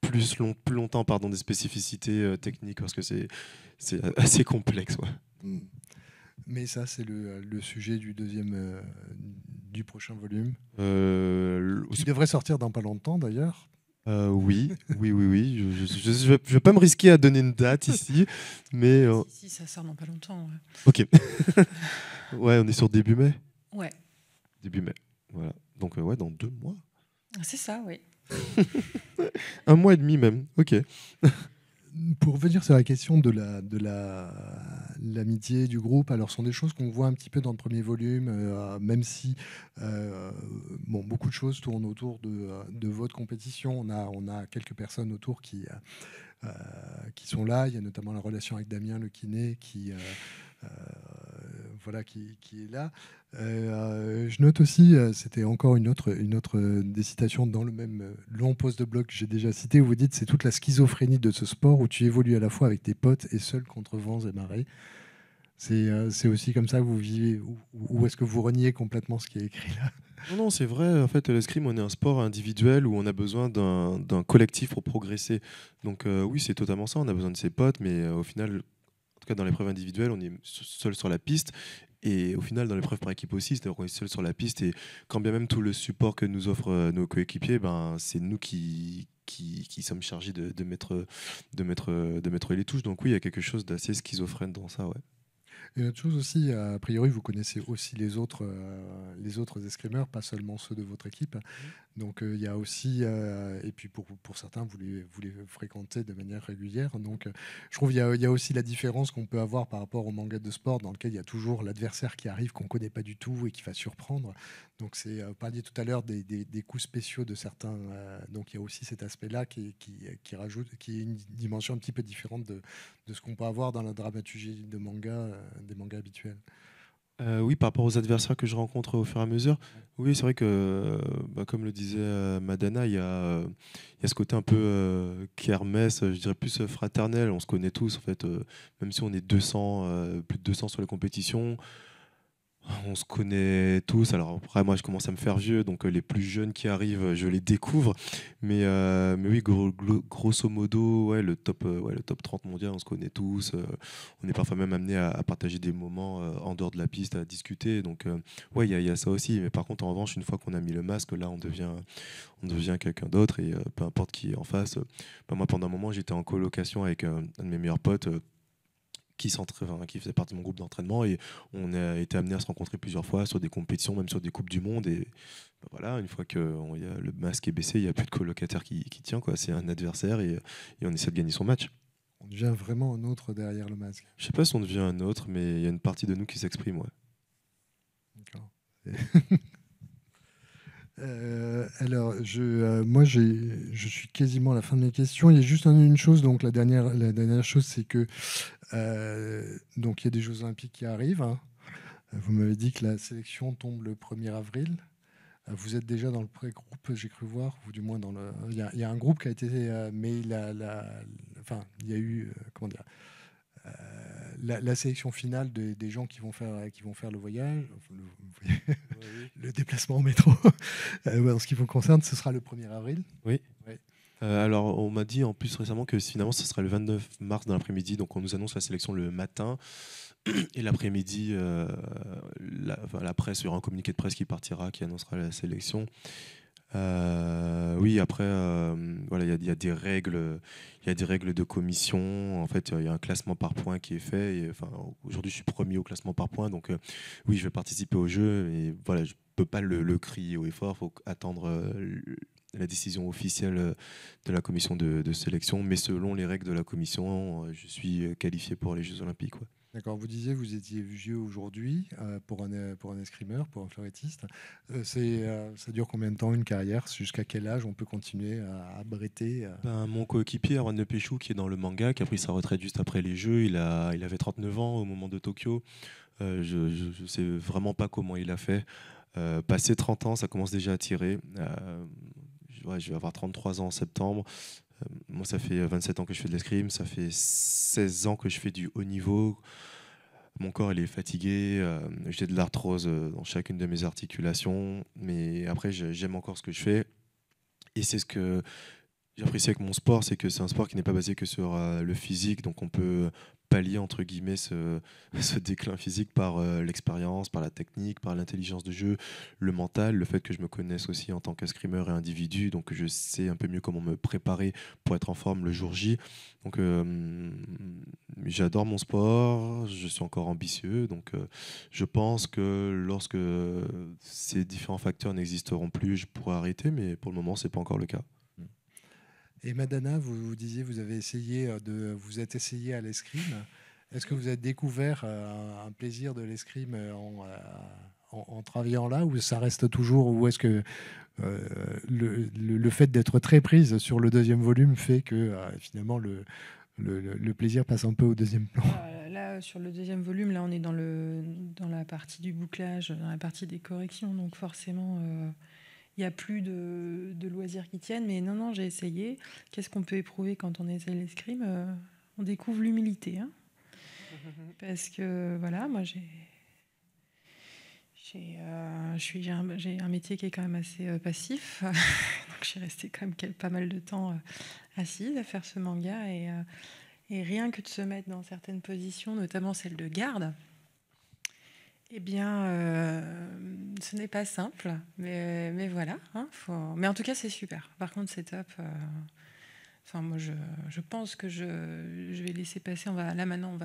plus longtemps des spécificités techniques parce que c'est assez complexe. Ouais. Mais ça, c'est le sujet du prochain volume. Qui devrait sortir dans pas longtemps d'ailleurs. Oui. Je ne vais pas me risquer à donner une date ici, mais... Si, ça sort dans pas longtemps. Ouais. Ok. Ouais, on est sur début mai. Ouais. Début mai, voilà. Donc ouais, dans 2 mois. C'est ça, oui. 1 mois et demi même, ok. Pour revenir sur la question de l'amitié du groupe, alors ce sont des choses qu'on voit un petit peu dans le premier volume, même si beaucoup de choses tournent autour de votre compétition. On a quelques personnes autour qui sont là. Il y a notamment la relation avec Damien, le kiné, qui est là. Je note aussi, c'était encore une autre des citations dans le même long post de blog que j'ai déjà cité, où vous dites c'est toute la schizophrénie de ce sport où tu évolues à la fois avec tes potes et seul contre vents et marées. C'est aussi comme ça que vous vivez, ou est-ce que vous reniez complètement ce qui est écrit là? Non, c'est vrai. En fait, l'escrime, on est un sport individuel où on a besoin d'un collectif pour progresser. Donc oui, c'est totalement ça. On a besoin de ses potes, mais au final, en tout cas dans l'épreuve individuelle, on est seul sur la piste. Et au final, dans l'épreuve par équipe aussi, c'est-à-dire qu'on est seul sur la piste. Et quand bien même tout le support que nous offrent nos coéquipiers, c'est nous qui sommes chargés de mettre les touches. Donc oui, il y a quelque chose d'assez schizophrène dans ça. Ouais. Et une autre chose aussi, a priori, vous connaissez aussi les autres escrimeurs, pas seulement ceux de votre équipe. Donc il y a aussi, et puis pour certains, vous les fréquentez de manière régulière. Donc je trouve qu'il y a aussi la différence qu'on peut avoir par rapport au manga de sport, dans lequel il y a toujours l'adversaire qui arrive, qu'on ne connaît pas du tout et qui va surprendre. Donc vous parliez tout à l'heure des coups spéciaux de certains. Donc il y a aussi cet aspect-là qui rajoute, qui est une dimension un petit peu différente de ce qu'on peut avoir dans la dramaturgie de manga, des mangas habituels. Oui, par rapport aux adversaires que je rencontre au fur et à mesure, oui, c'est vrai que, comme le disait Madana, il y a ce côté un peu kermesse, je dirais plus fraternel. On se connaît tous, en fait, même si on est 200, plus de 200 sur les compétitions. On se connaît tous. Alors après, moi, je commence à me faire vieux, donc les plus jeunes qui arrivent, je les découvre. Mais oui, grosso modo, ouais, le top 30 mondial, on se connaît tous. On est parfois même amené à partager des moments en dehors de la piste, à discuter. Donc, ouais, il y a ça aussi. Mais par contre, en revanche, une fois qu'on a mis le masque, là, on devient quelqu'un d'autre. Et peu importe qui est en face. Moi, pendant un moment, j'étais en colocation avec un de mes meilleurs potes. Qui faisait partie de mon groupe d'entraînement, et on a été amené à se rencontrer plusieurs fois sur des compétitions, même sur des coupes du monde. Et voilà, une fois que le masque est baissé, il n'y a plus de colocataire qui tient, quoi. C'est un adversaire, et on essaie de gagner son match. On devient vraiment un autre derrière le masque. Je sais pas si on devient un autre, mais il y a une partie de nous qui s'exprime. Ouais. D'accord. Alors, moi, je suis quasiment à la fin de mes questions. Il y a juste une chose. Donc, la dernière chose, c'est que donc il y a des Jeux Olympiques qui arrivent, hein. Vous m'avez dit que la sélection tombe le 1er avril. Vous êtes déjà dans le pré-groupe, j'ai cru voir, ou du moins dans le. Il y a un groupe qui a été, mais enfin, il y a eu, comment dire, la sélection finale des gens qui vont faire le voyage, le déplacement en métro. En ce qui vous concerne, ce sera le 1er avril. Oui. Ouais. Alors, on m'a dit en plus récemment que finalement, ce sera le 29 mars dans l'après-midi. Donc, on nous annonce la sélection le matin. Et l'après-midi, la presse, il y aura un communiqué de presse qui partira, qui annoncera la sélection. Oui, après, voilà, il y a des règles, de commission. En fait, il y a un classement par points qui est fait. Et, enfin, aujourd'hui, je suis premier au classement par points, donc oui, je vais participer au jeu. Et voilà, je peux pas le crier haut et fort. Il faut attendre la décision officielle de la commission de sélection. Mais selon les règles de la commission, je suis qualifié pour les Jeux Olympiques. Ouais. D'accord, vous disiez vous étiez vieux aujourd'hui pour un escrimeur, pour un fleurettiste. Ça dure combien de temps une carrière? Jusqu'à quel âge on peut continuer à bretter Mon coéquipier, Arwan Lepechou, qui est dans le manga, qui a pris sa retraite juste après les Jeux, il avait 39 ans au moment de Tokyo. Je ne sais vraiment pas comment il a fait. Passé 30 ans, ça commence déjà à tirer. Je vais avoir 33 ans en septembre. Moi, ça fait 27 ans que je fais de l'escrime. Ça fait 16 ans que je fais du haut niveau. Mon corps, il est fatigué. J'ai de l'arthrose dans chacune de mes articulations. Mais après, j'aime encore ce que je fais. Et c'est ce que j'apprécie avec mon sport, c'est que c'est un sport qui n'est pas basé que sur le physique. Donc, on peut pallier, entre guillemets, ce déclin physique par l'expérience, par la technique, par l'intelligence de jeu, le mental, le fait que je me connaisse aussi en tant qu'escrimeur et individu, donc je sais un peu mieux comment me préparer pour être en forme le jour J. Donc j'adore mon sport, je suis encore ambitieux, donc je pense que lorsque ces différents facteurs n'existeront plus, je pourrai arrêter, mais pour le moment, c'est pas encore le cas. Et Madana, vous disiez vous vous êtes essayé à l'escrime. Est-ce que vous avez découvert un plaisir de l'escrime en travaillant là, ou ça reste toujours, ou est-ce que le fait d'être très prise sur le deuxième volume fait que finalement le plaisir passe un peu au deuxième plan? Là, sur le deuxième volume, là, on est dans la partie du bouclage, dans la partie des corrections, donc forcément, il n'y a plus de loisirs qui tiennent. Mais non, j'ai essayé. Qu'est-ce qu'on peut éprouver quand on essaie l'escrime? On découvre l'humilité. Hein. Parce que, voilà, moi, j'ai un métier qui est quand même assez passif. Donc, je suis restée quand même pas mal de temps assise à faire ce manga. Et rien que de se mettre dans certaines positions, notamment celle de garde, eh bien, ce n'est pas simple, mais voilà. Hein, mais en tout cas, c'est super. Par contre, c'est top. Enfin, moi, je pense que je vais laisser passer. Là, maintenant,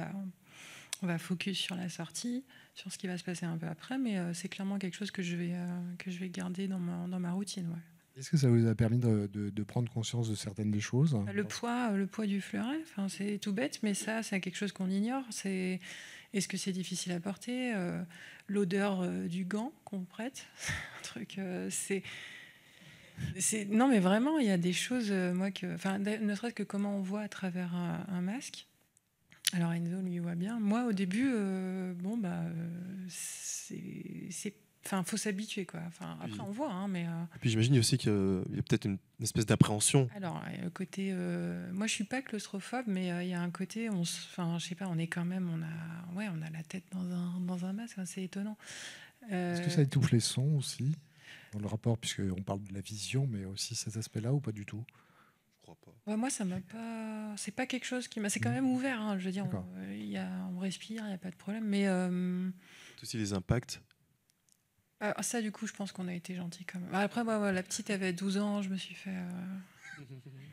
on va focus sur la sortie, sur ce qui va se passer un peu après. Mais c'est clairement quelque chose que je vais garder dans ma routine. Ouais. Est-ce que ça vous a permis de prendre conscience de certaines des choses? Le poids du fleuret, enfin, c'est tout bête, mais ça, c'est quelque chose qu'on ignore. Est-ce que c'est difficile à porter? L'odeur du gant qu'on prête, un truc, non, mais vraiment, il y a des choses, enfin, ne serait-ce que comment on voit à travers un masque. Alors Enzo lui voit bien. Moi, au début, c'est, enfin, faut s'habituer, quoi. Enfin, après, on voit, hein, mais. Et puis j'imagine aussi qu'il y a peut-être une espèce d'appréhension. Alors, côté, moi, je suis pas claustrophobe, mais il y a un côté, enfin, je sais pas, on est quand même, on a la tête dans un masque, hein, c'est étonnant. Est-ce que ça étouffe les sons aussi dans le rapport, puisqu'on parle de la vision, mais aussi cet aspect-là ou pas du tout? Je crois pas. Ouais, moi, ça m'a pas. C'est pas quelque chose qui m'a. C'est quand même ouvert, hein, je veux dire, D'accord. on respire, il n'y a pas de problème, mais. Aussi les impacts. Ça, du coup, je pense qu'on a été gentils quand même. Après, moi, la petite avait 12 ans, je me suis fait.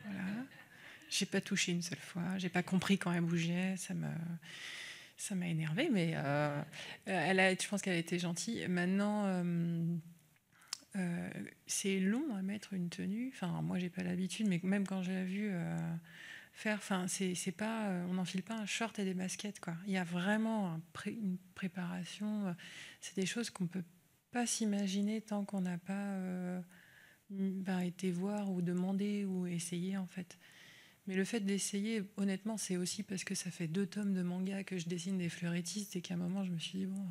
Voilà. J'ai pas touché une seule fois. J'ai pas compris quand elle bougeait. Ça m'a énervée, mais je pense qu'elle a été gentille. Maintenant, c'est long à mettre une tenue. Enfin, moi, j'ai pas l'habitude, mais même quand j'ai vu faire, enfin, c'est pas, on n'enfile pas un short et des baskets, quoi. Il y a vraiment une préparation. C'est des choses qu'on peut pas s'imaginer tant qu'on n'a pas été voir ou demander ou essayer, en fait. Mais le fait d'essayer, honnêtement, c'est aussi parce que ça fait 2 tomes de manga que je dessine des fleurettistes et qu'à un moment, je me suis dit, bon,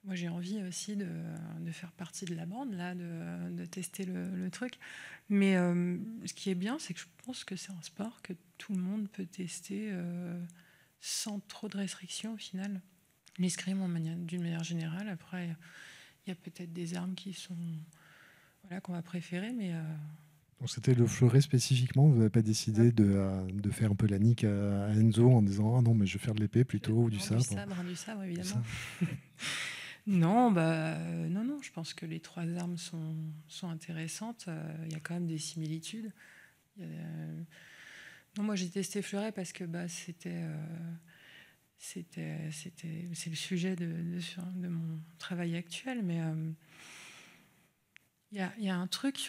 moi j'ai envie aussi de faire partie de la bande, là, de tester le truc. Mais ce qui est bien, c'est que je pense que c'est un sport que tout le monde peut tester sans trop de restrictions au final. L'escrime, d'une manière générale. Après, il y a peut-être des armes qui sont, voilà, qu'on va préférer, mais... Donc c'était le fleuret spécifiquement, vous n'avez pas décidé de faire un peu la nique à Enzo en disant ah non mais je vais faire de l'épée plutôt ou du sabre. Du sabre évidemment. Non, non, je pense que les 3 armes sont intéressantes. Il y a quand même des similitudes. Non, moi j'ai testé fleuret parce que c'est le sujet de mon travail actuel, mais il y a un truc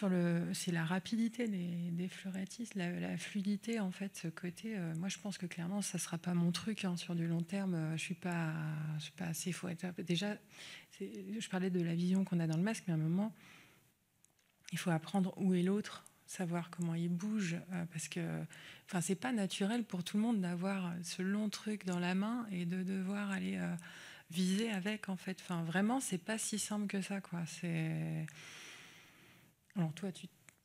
c'est la rapidité des fleurettistes, la fluidité en fait, ce côté. Moi, je pense que clairement, ça sera pas mon truc hein, sur du long terme. Je suis pas assez fou. Déjà, je parlais de la vision qu'on a dans le masque, mais à un moment, il faut apprendre où est l'autre, savoir comment il bouge, parce que, enfin, c'est pas naturel pour tout le monde d'avoir ce long truc dans la main et de devoir aller viser avec en fait. Enfin, vraiment, c'est pas si simple que ça, quoi. Alors toi,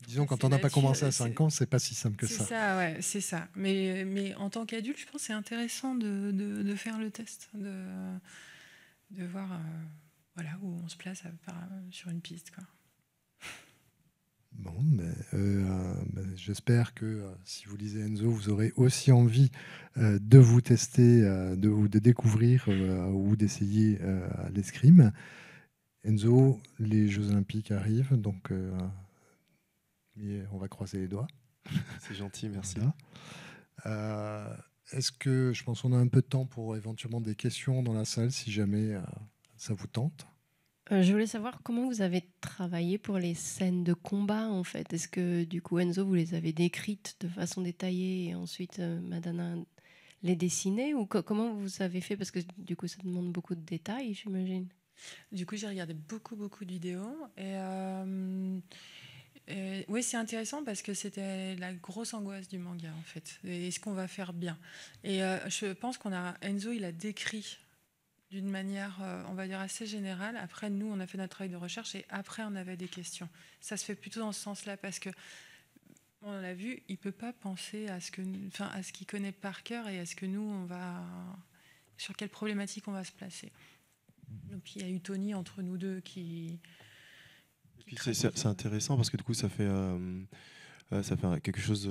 disons, quand on n'a pas commencé à 5 ans, c'est pas si simple que ça. C'est ça, ouais, c'est ça. Mais en tant qu'adulte, je pense que c'est intéressant de faire le test, de voir voilà, où on se place sur une piste, quoi. Bon, j'espère que si vous lisez Enzo, vous aurez aussi envie de vous tester, de découvrir ou d'essayer l'escrime. Enzo, les Jeux Olympiques arrivent, donc on va croiser les doigts. C'est gentil, merci. Voilà. Est-ce que, je pense qu'on a un peu de temps pour éventuellement des questions dans la salle, si jamais ça vous tente? Je voulais savoir comment vous avez travaillé pour les scènes de combat, en fait. Est-ce que, du coup, Enzo, vous les avez décrites de façon détaillée et ensuite Madana les dessinait, ou comment vous avez fait? Parce que, du coup, ça demande beaucoup de détails, j'imagine. Du coup, j'ai regardé beaucoup de vidéos et oui, c'est intéressant parce que c'était la grosse angoisse du manga, en fait. Est-ce qu'on va faire bien? Et je pense Enzo, il a décrit d'une manière, on va dire, assez générale. Après, nous, on a fait notre travail de recherche et après, on avait des questions. Ça se fait plutôt dans ce sens-là parce que, on l'a vu, il ne peut pas penser à ce qu'il connaît par cœur et à ce que nous, sur quelle problématique on va se placer. Donc, il y a eu Tony entre nous deux qui... Et puis c'est intéressant parce que du coup, ça fait quelque chose...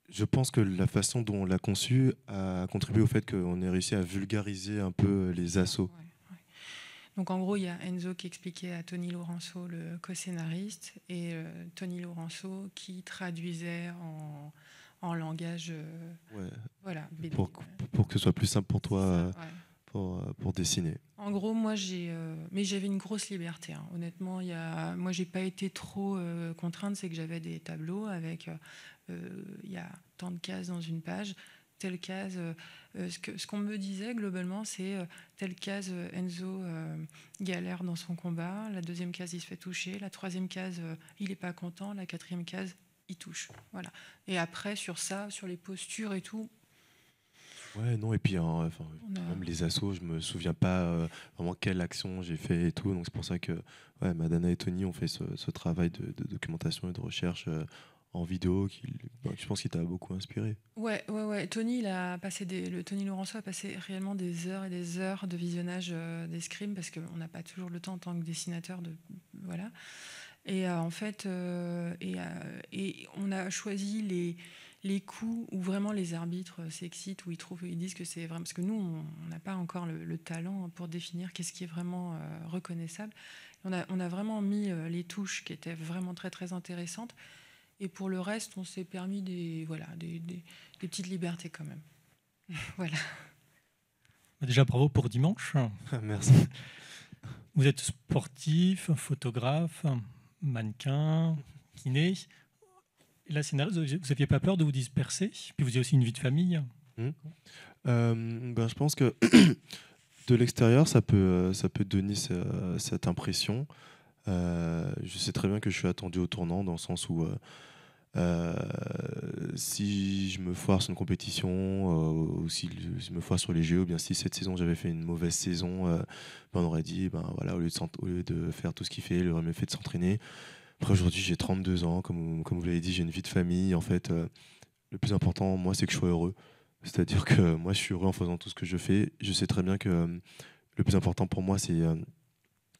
Je pense que la façon dont on l'a conçu a contribué au fait qu'on ait réussi à vulgariser un peu les assauts. Ouais. Donc en gros, il y a Enzo qui expliquait à Tony Laurenceau, le co-scénariste, et Tony Laurenceau qui traduisait en langage... Ouais. Voilà. Pour que ce soit plus simple pour toi pour dessiner. En gros, moi, mais j'avais une grosse liberté. Hein. Honnêtement, moi, j'ai pas été trop contrainte. C'est que j'avais des tableaux avec, il y a tant de cases dans une page, telle case. Ce qu'on me disait globalement, c'est telle case, Enzo galère dans son combat. La deuxième case, il se fait toucher. La troisième case, il est pas content. La quatrième case, il touche. Voilà. Et après, sur ça, sur les postures et tout. Ouais, non, et puis même les assos, je me souviens pas vraiment quelle action j'ai fait et tout, donc c'est pour ça que Madana et Tony ont fait ce travail de documentation et de recherche en vidéo je pense qu'il t'a beaucoup inspiré. Ouais. Tony Laurenceau a passé réellement des heures et des heures de visionnage d'escrime parce qu'on n'a pas toujours le temps en tant que dessinateur voilà. Et en fait, et on a choisi les coups où vraiment les arbitres s'excitent, où ils disent que c'est vraiment... Parce que nous, on n'a pas encore le talent pour définir qu'est-ce qui est vraiment reconnaissable. On a vraiment mis les touches qui étaient vraiment très, très intéressantes. Et pour le reste, on s'est permis des petites libertés quand même. Voilà. Déjà, bravo pour dimanche. Merci. Vous êtes sportif, photographe, mannequin, kiné. Et là, scénariste, vous n'aviez pas peur de vous disperser? Puis vous avez aussi une vie de famille. Je pense que de l'extérieur, ça peut donner cette impression. Je sais très bien que je suis attendu au tournant, dans le sens où si je me foire sur une compétition ou si je me foire sur les Jeux, ou bien si cette saison j'avais fait une mauvaise saison, on aurait dit au lieu de faire tout ce qu'il fait, il aurait mieux fait de s'entraîner. Après, aujourd'hui, j'ai 32 ans, comme vous l'avez dit, j'ai une vie de famille. En fait, le plus important, moi, c'est que je sois heureux. C'est-à-dire que moi, je suis heureux en faisant tout ce que je fais. Je sais très bien que le plus important pour moi, c'est...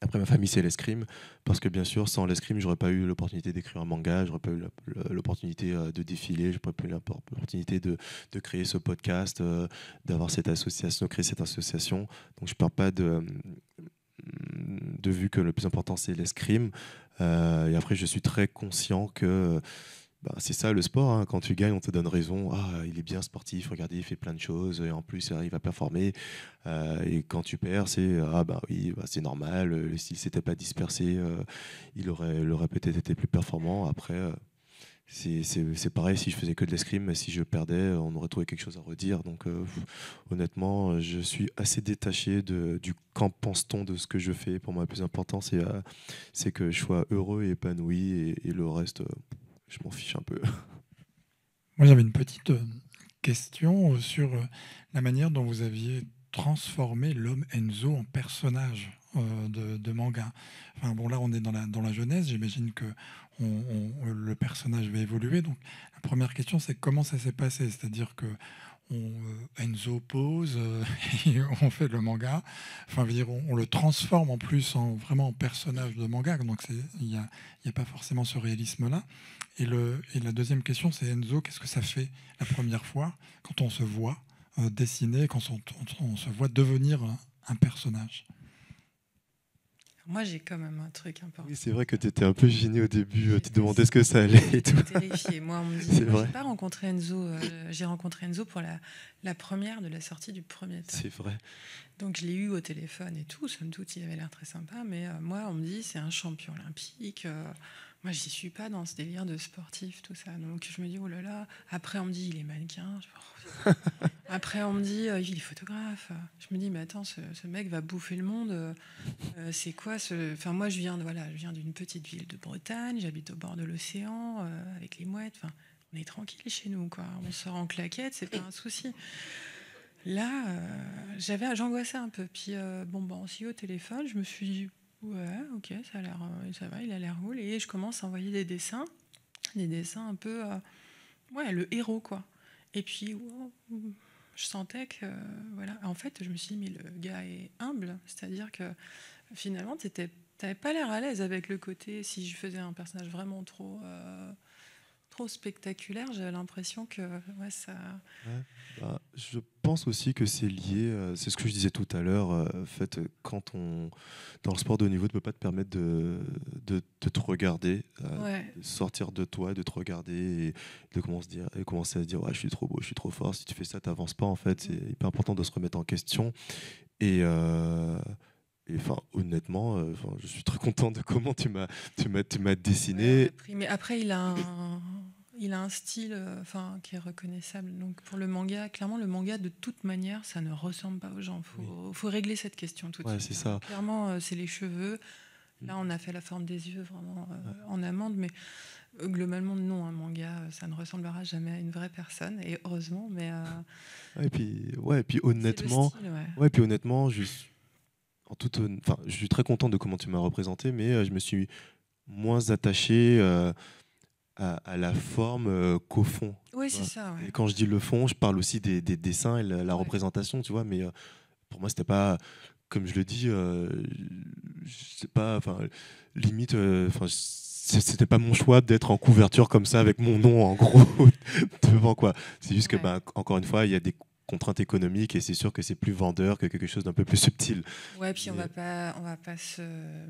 après ma famille, c'est l'escrime. Parce que bien sûr, sans l'escrime, j'aurais pas eu l'opportunité d'écrire un manga, j'aurais pas eu l'opportunité de défiler, j'aurais pas eu l'opportunité de créer ce podcast, d'avoir cette association, créer cette association. Donc, je ne perds pas de vue que le plus important, c'est l'escrime. Et après, je suis très conscient que c'est ça le sport, hein. Quand tu gagnes, on te donne raison. Il est bien sportif, regardez, il fait plein de choses et en plus il va performer. Et quand tu perds, c'est c'est normal. S'il s'était pas dispersé, il aurait peut-être été plus performant. Après, c'est pareil, si je faisais que de l'escrime, mais si je perdais, on aurait trouvé quelque chose à redire. Donc honnêtement, je suis assez détaché du qu'en pense-t-on de ce que je fais. Pour moi, le plus important, c'est que je sois heureux et épanoui, et le reste, je m'en fiche un peu. Moi, j'avais une petite question sur la manière dont vous aviez transformé l'homme Enzo en personnage de manga. Enfin, bon, là, on est dans la jeunesse. J'imagine que le personnage va évoluer. Donc, la première question, c'est comment ça s'est passé? C'est-à-dire que Enzo pose et on fait le manga. Enfin, je veux dire, on le transforme en plus vraiment en personnage de manga. Donc, il n'y a pas forcément ce réalisme-là. Et la deuxième question, c'est Enzo, qu'est-ce que ça fait la première fois quand on se voit dessiner, quand on se voit devenir un personnage? Moi, j'ai quand même un truc important. Oui, c'est vrai que tu étais un peu gêné au début, tu te demandais ce que ça allait et tout. J'étais terrifiée. Moi, on me dit, C'est vrai. j'ai pas rencontré Enzo. J'ai rencontré Enzo pour la première de la sortie du premier tome. C'est vrai. Donc, je l'ai eu au téléphone et tout. Somme toute, il avait l'air très sympa. Mais moi, on me dit, c'est un champion olympique. Moi, j'y suis pas dans ce délire de sportif, tout ça. Donc, je me dis, oh là là. Après, on me dit, il est mannequin. Après, on me dit, il est photographe. Je me dis, mais attends, ce mec va bouffer le monde. C'est quoi ce... Enfin, moi, je viens d'une petite ville de Bretagne. J'habite au bord de l'océan, avec les mouettes. Enfin, on est tranquille chez nous, quoi. On sort en claquette, c'est pas un souci. Là, j'angoissais un peu. Puis, on s'y est au téléphone. Je me suis dit, ouais, ok, ça va, il a l'air cool. Et je commence à envoyer des dessins un peu, le héros, quoi. Et puis, je sentais que, voilà. En fait, je me suis dit, mais le gars est humble, c'est-à-dire que finalement, t'avais pas l'air à l'aise avec le côté. Si je faisais un personnage vraiment trop spectaculaire, j'avais l'impression que ça... Ouais, je pense aussi que c'est lié, c'est ce que je disais tout à l'heure, en fait, quand dans le sport de haut niveau, tu ne peux pas te permettre de te regarder, de sortir de toi, de te regarder et de commencer à se dire ouais, je suis trop beau, je suis trop fort. Si tu fais ça, tu n'avances pas, en fait. C'est hyper important de se remettre en question. Enfin, honnêtement, je suis très content de comment tu m'as dessiné. Ouais, mais après, il a un style qui est reconnaissable. Donc pour le manga, clairement, le manga, de toute manière, ça ne ressemble pas aux gens. Faut régler cette question tout de suite. C'est ça. Clairement, c'est les cheveux. Là, on a fait la forme des yeux vraiment en amande, mais globalement, non, un manga, ça ne ressemblera jamais à une vraie personne, et heureusement. Mais et puis honnêtement, je suis très content de comment tu m'as représenté, mais je me suis moins attaché à la forme qu'au fond. Oui, c'est ça. Ouais. Et quand je dis le fond, je parle aussi des dessins et la représentation, tu vois. Mais pour moi, c'était pas, comme je le dis, je sais pas, limite, c'était pas mon choix d'être en couverture comme ça avec mon nom en gros devant, quoi. C'est juste que, encore une fois, il y a des contraintes économiques et c'est sûr que c'est plus vendeur que quelque chose d'un peu plus subtil. Ouais, puis on va pas se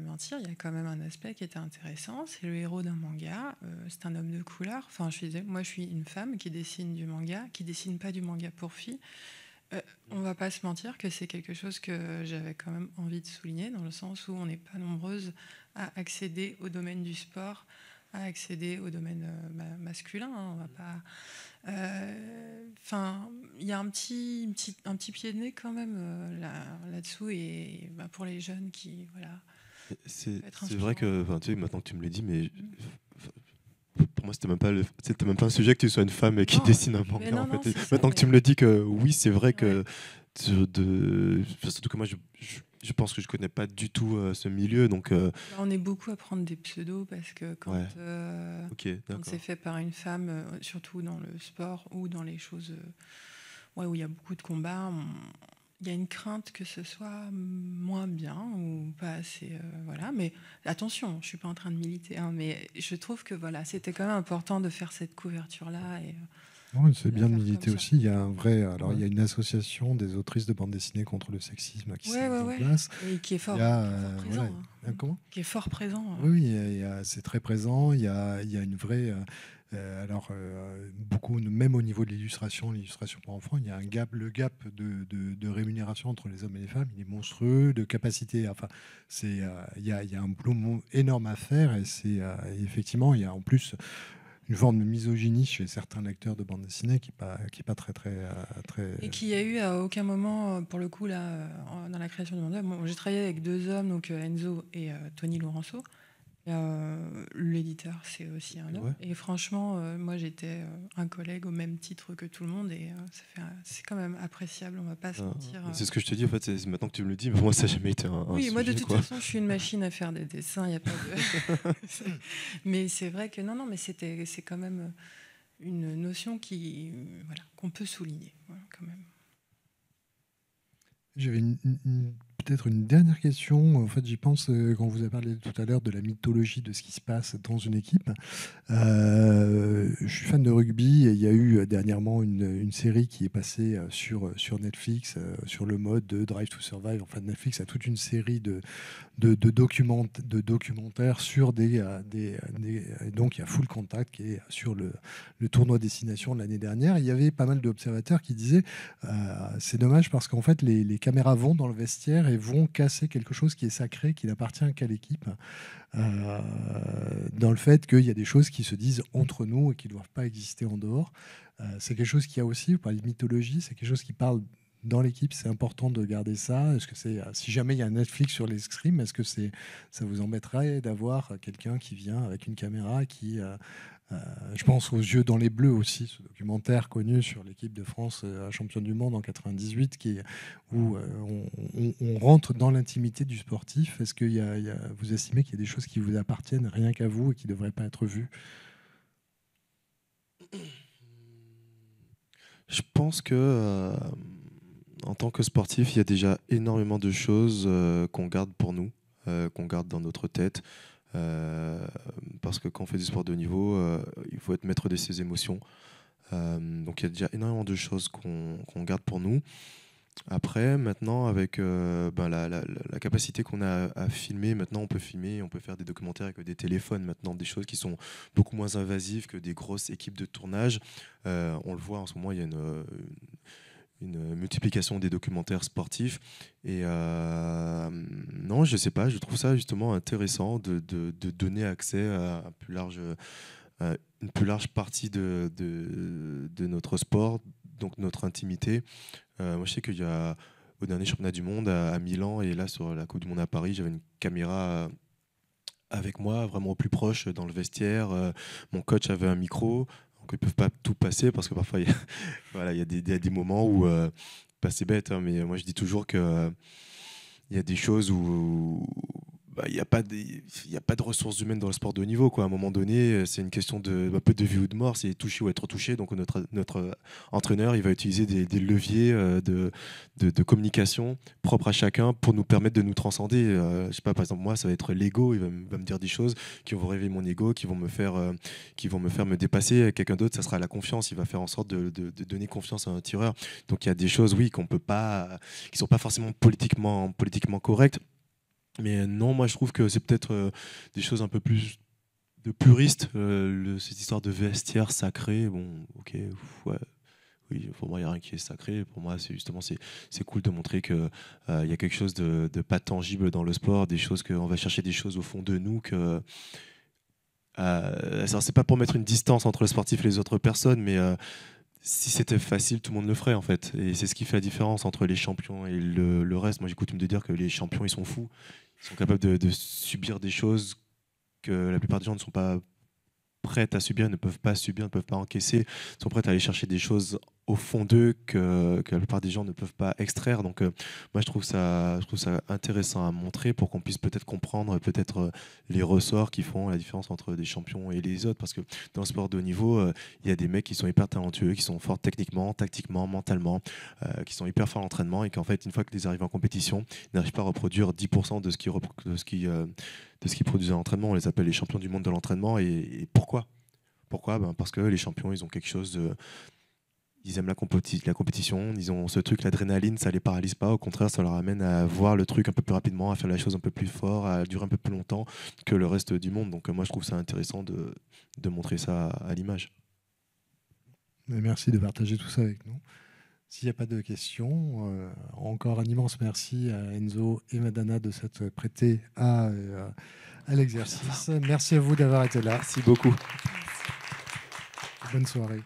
mentir, il y a quand même un aspect qui était intéressant, c'est le héros d'un manga, c'est un homme de couleur. Enfin, moi je suis une femme qui dessine du manga, qui dessine pas du manga pour filles. On va pas se mentir que c'est quelque chose que j'avais quand même envie de souligner, dans le sens où on n'est pas nombreuses à accéder au domaine du sport, à accéder au domaine masculin. On va pas. Il y a un petit pied de nez quand même là-dessous, et pour les jeunes qui C'est vrai que tu sais, maintenant que tu me l'as dit, mais pour moi c'était même pas un sujet que tu sois une femme et qui dessine un manga. En fait. Maintenant que tu me le dis que oui, c'est vrai que surtout que moi je pense que je connais pas du tout ce milieu, donc on est beaucoup à prendre des pseudos parce que quand c'est fait par une femme, surtout dans le sport ou dans les choses où il y a beaucoup de combats, il y a une crainte que ce soit moins bien ou pas assez. Mais attention, je suis pas en train de militer, mais je trouve que c'était quand même important de faire cette couverture-là. C'est bien de militer aussi. Il y a il y a une association des autrices de bande dessinée contre le sexisme qui s'est mise en place. Et qui est fort, présent. Comment ? Qui est fort présent. Oui, c'est très présent. Il y a une vraie. Beaucoup, même au niveau de l'illustration pour enfants, il y a le gap de rémunération entre les hommes et les femmes, il est monstrueux, de capacité. Il y a un boulot énorme à faire, et effectivement, il y a en plus une forme de misogynie chez certains lecteurs de bande dessinée qui est pas très. Et qui a eu à aucun moment, pour le coup, là, dans la création du manga. J'ai travaillé avec deux hommes, donc Enzo et Tony Laurenceau. L'éditeur, c'est aussi un homme. Et franchement, moi, j'étais un collègue au même titre que tout le monde, et c'est quand même appréciable, on va pas se mentir. C'est ce que je te dis, en fait, c'est maintenant que tu me le dis, mais moi, ça n'a jamais été un Oui, sujet, moi, de toute façon, je suis une machine à faire des dessins, il y a pas de... Mais c'est vrai que non, mais c'est quand même une notion qu'on peut souligner, quand même. J'avais peut-être une dernière question. En fait, j'y pense quand vous avez parlé tout à l'heure de la mythologie de ce qui se passe dans une équipe. Je suis fan de rugby, et il y a eu dernièrement une série qui est passée sur Netflix, sur le mode de Drive to Survive. Enfin, Netflix a toute une série de documentaires sur donc il y a Full Contact qui est sur le tournoi Destination de l'année dernière. Il y avait pas mal d'observateurs qui disaient c'est dommage parce qu'en fait les caméras vont dans le vestiaire et vont casser quelque chose qui est sacré, qui n'appartient qu'à l'équipe, dans le fait qu'il y a des choses qui se disent entre nous et qui ne doivent pas exister en dehors. C'est quelque chose qui a aussi, vous parlez de mythologie, c'est quelque chose qui parle dans l'équipe, c'est important de garder ça. Est-ce que si jamais il y a un Netflix sur l'escrime, est-ce que ça vous embêterait d'avoir quelqu'un qui vient avec une caméra qui je pense aux Yeux dans les Bleus aussi, ce documentaire connu sur l'équipe de France championne du monde en 98, où on rentre dans l'intimité du sportif. Est-ce que vous estimez qu'il y a des choses qui vous appartiennent rien qu'à vous et qui ne devraient pas être vues ? Je pense que en tant que sportif, il y a déjà énormément de choses qu'on garde pour nous, qu'on garde dans notre tête. Parce que quand on fait du sport de haut niveau, il faut être maître de ses émotions. Donc il y a déjà énormément de choses qu'on garde pour nous. Après, maintenant, avec la capacité qu'on a à filmer, maintenant on peut filmer, on peut faire des documentaires avec des téléphones, maintenant des choses qui sont beaucoup moins invasives que des grosses équipes de tournage. On le voit en ce moment, il y a une multiplication des documentaires sportifs. Et non, je sais pas, je trouve ça justement intéressant de donner accès à une plus large partie de notre sport, donc notre intimité. Moi, je sais qu'il y a au dernier championnat du monde à Milan et là sur la Coupe du Monde à Paris, j'avais une caméra avec moi, vraiment au plus proche dans le vestiaire. Mon coach avait un micro, donc ils ne peuvent pas tout passer parce que parfois il y a, voilà, il y a des moments où, c'est bête, hein, mais moi je dis toujours que il y a des choses où il n'y a pas de ressources humaines dans le sport de haut niveau, quoi. À un moment donné, c'est une question un peu de vie ou de mort, c'est toucher ou être touché. Donc notre entraîneur, il va utiliser des leviers de communication propres à chacun pour nous permettre de nous transcender. Je sais pas, par exemple, moi, ça va être l'ego. Il va me dire des choses qui vont réveiller mon ego, qui vont me faire me dépasser. Quelqu'un d'autre, ça sera la confiance. Il va faire en sorte de donner confiance à un tireur. Donc il y a des choses, oui, qui sont pas forcément politiquement correctes. Mais non, moi je trouve que c'est peut-être des choses un peu plus de puristes. Cette histoire de vestiaire sacré, bon, ok, ouais, oui, pour moi il n'y a rien qui est sacré. Pour moi, c'est justement c'est cool de montrer que il y a quelque chose de pas tangible dans le sport, des choses qu'on va chercher des choses au fond de nous que. C'est pas pour mettre une distance entre le sportif et les autres personnes, mais si c'était facile, tout le monde le ferait en fait. Et c'est ce qui fait la différence entre les champions et le reste. Moi, j'ai coutume de dire que les champions, ils sont fous. Ils sont capables de subir des choses que la plupart des gens ne sont pas prêts à subir, ne peuvent pas subir, ne peuvent pas encaisser, sont prêts à aller chercher des choses au fond d'eux que la plupart des gens ne peuvent pas extraire. Donc moi je trouve ça intéressant à montrer pour qu'on puisse peut-être comprendre les ressorts qui font la différence entre des champions et les autres, parce que dans le sport de haut niveau, il y a des mecs qui sont hyper talentueux, qui sont forts techniquement, tactiquement, mentalement, qui sont hyper forts à l'entraînement et qu'en fait une fois qu'ils arrivent en compétition, ils n'arrivent pas à reproduire 10% de ce qu'ils produisent à l'entraînement. On les appelle les champions du monde de l'entraînement. Et pourquoi parce que les champions, ils ont quelque chose de... Ils aiment la compétition, ils ont ce truc, l'adrénaline, ça les paralyse pas. Au contraire, ça leur amène à voir le truc un peu plus rapidement, à faire la chose un peu plus fort, à durer un peu plus longtemps que le reste du monde. Donc moi, je trouve ça intéressant de montrer ça à l'image. Merci de partager tout ça avec nous. S'il n'y a pas de questions, encore un immense merci à Enzo et Madana de s'être prêtés à l'exercice. Merci à vous d'avoir été là. Merci beaucoup. Bonne soirée.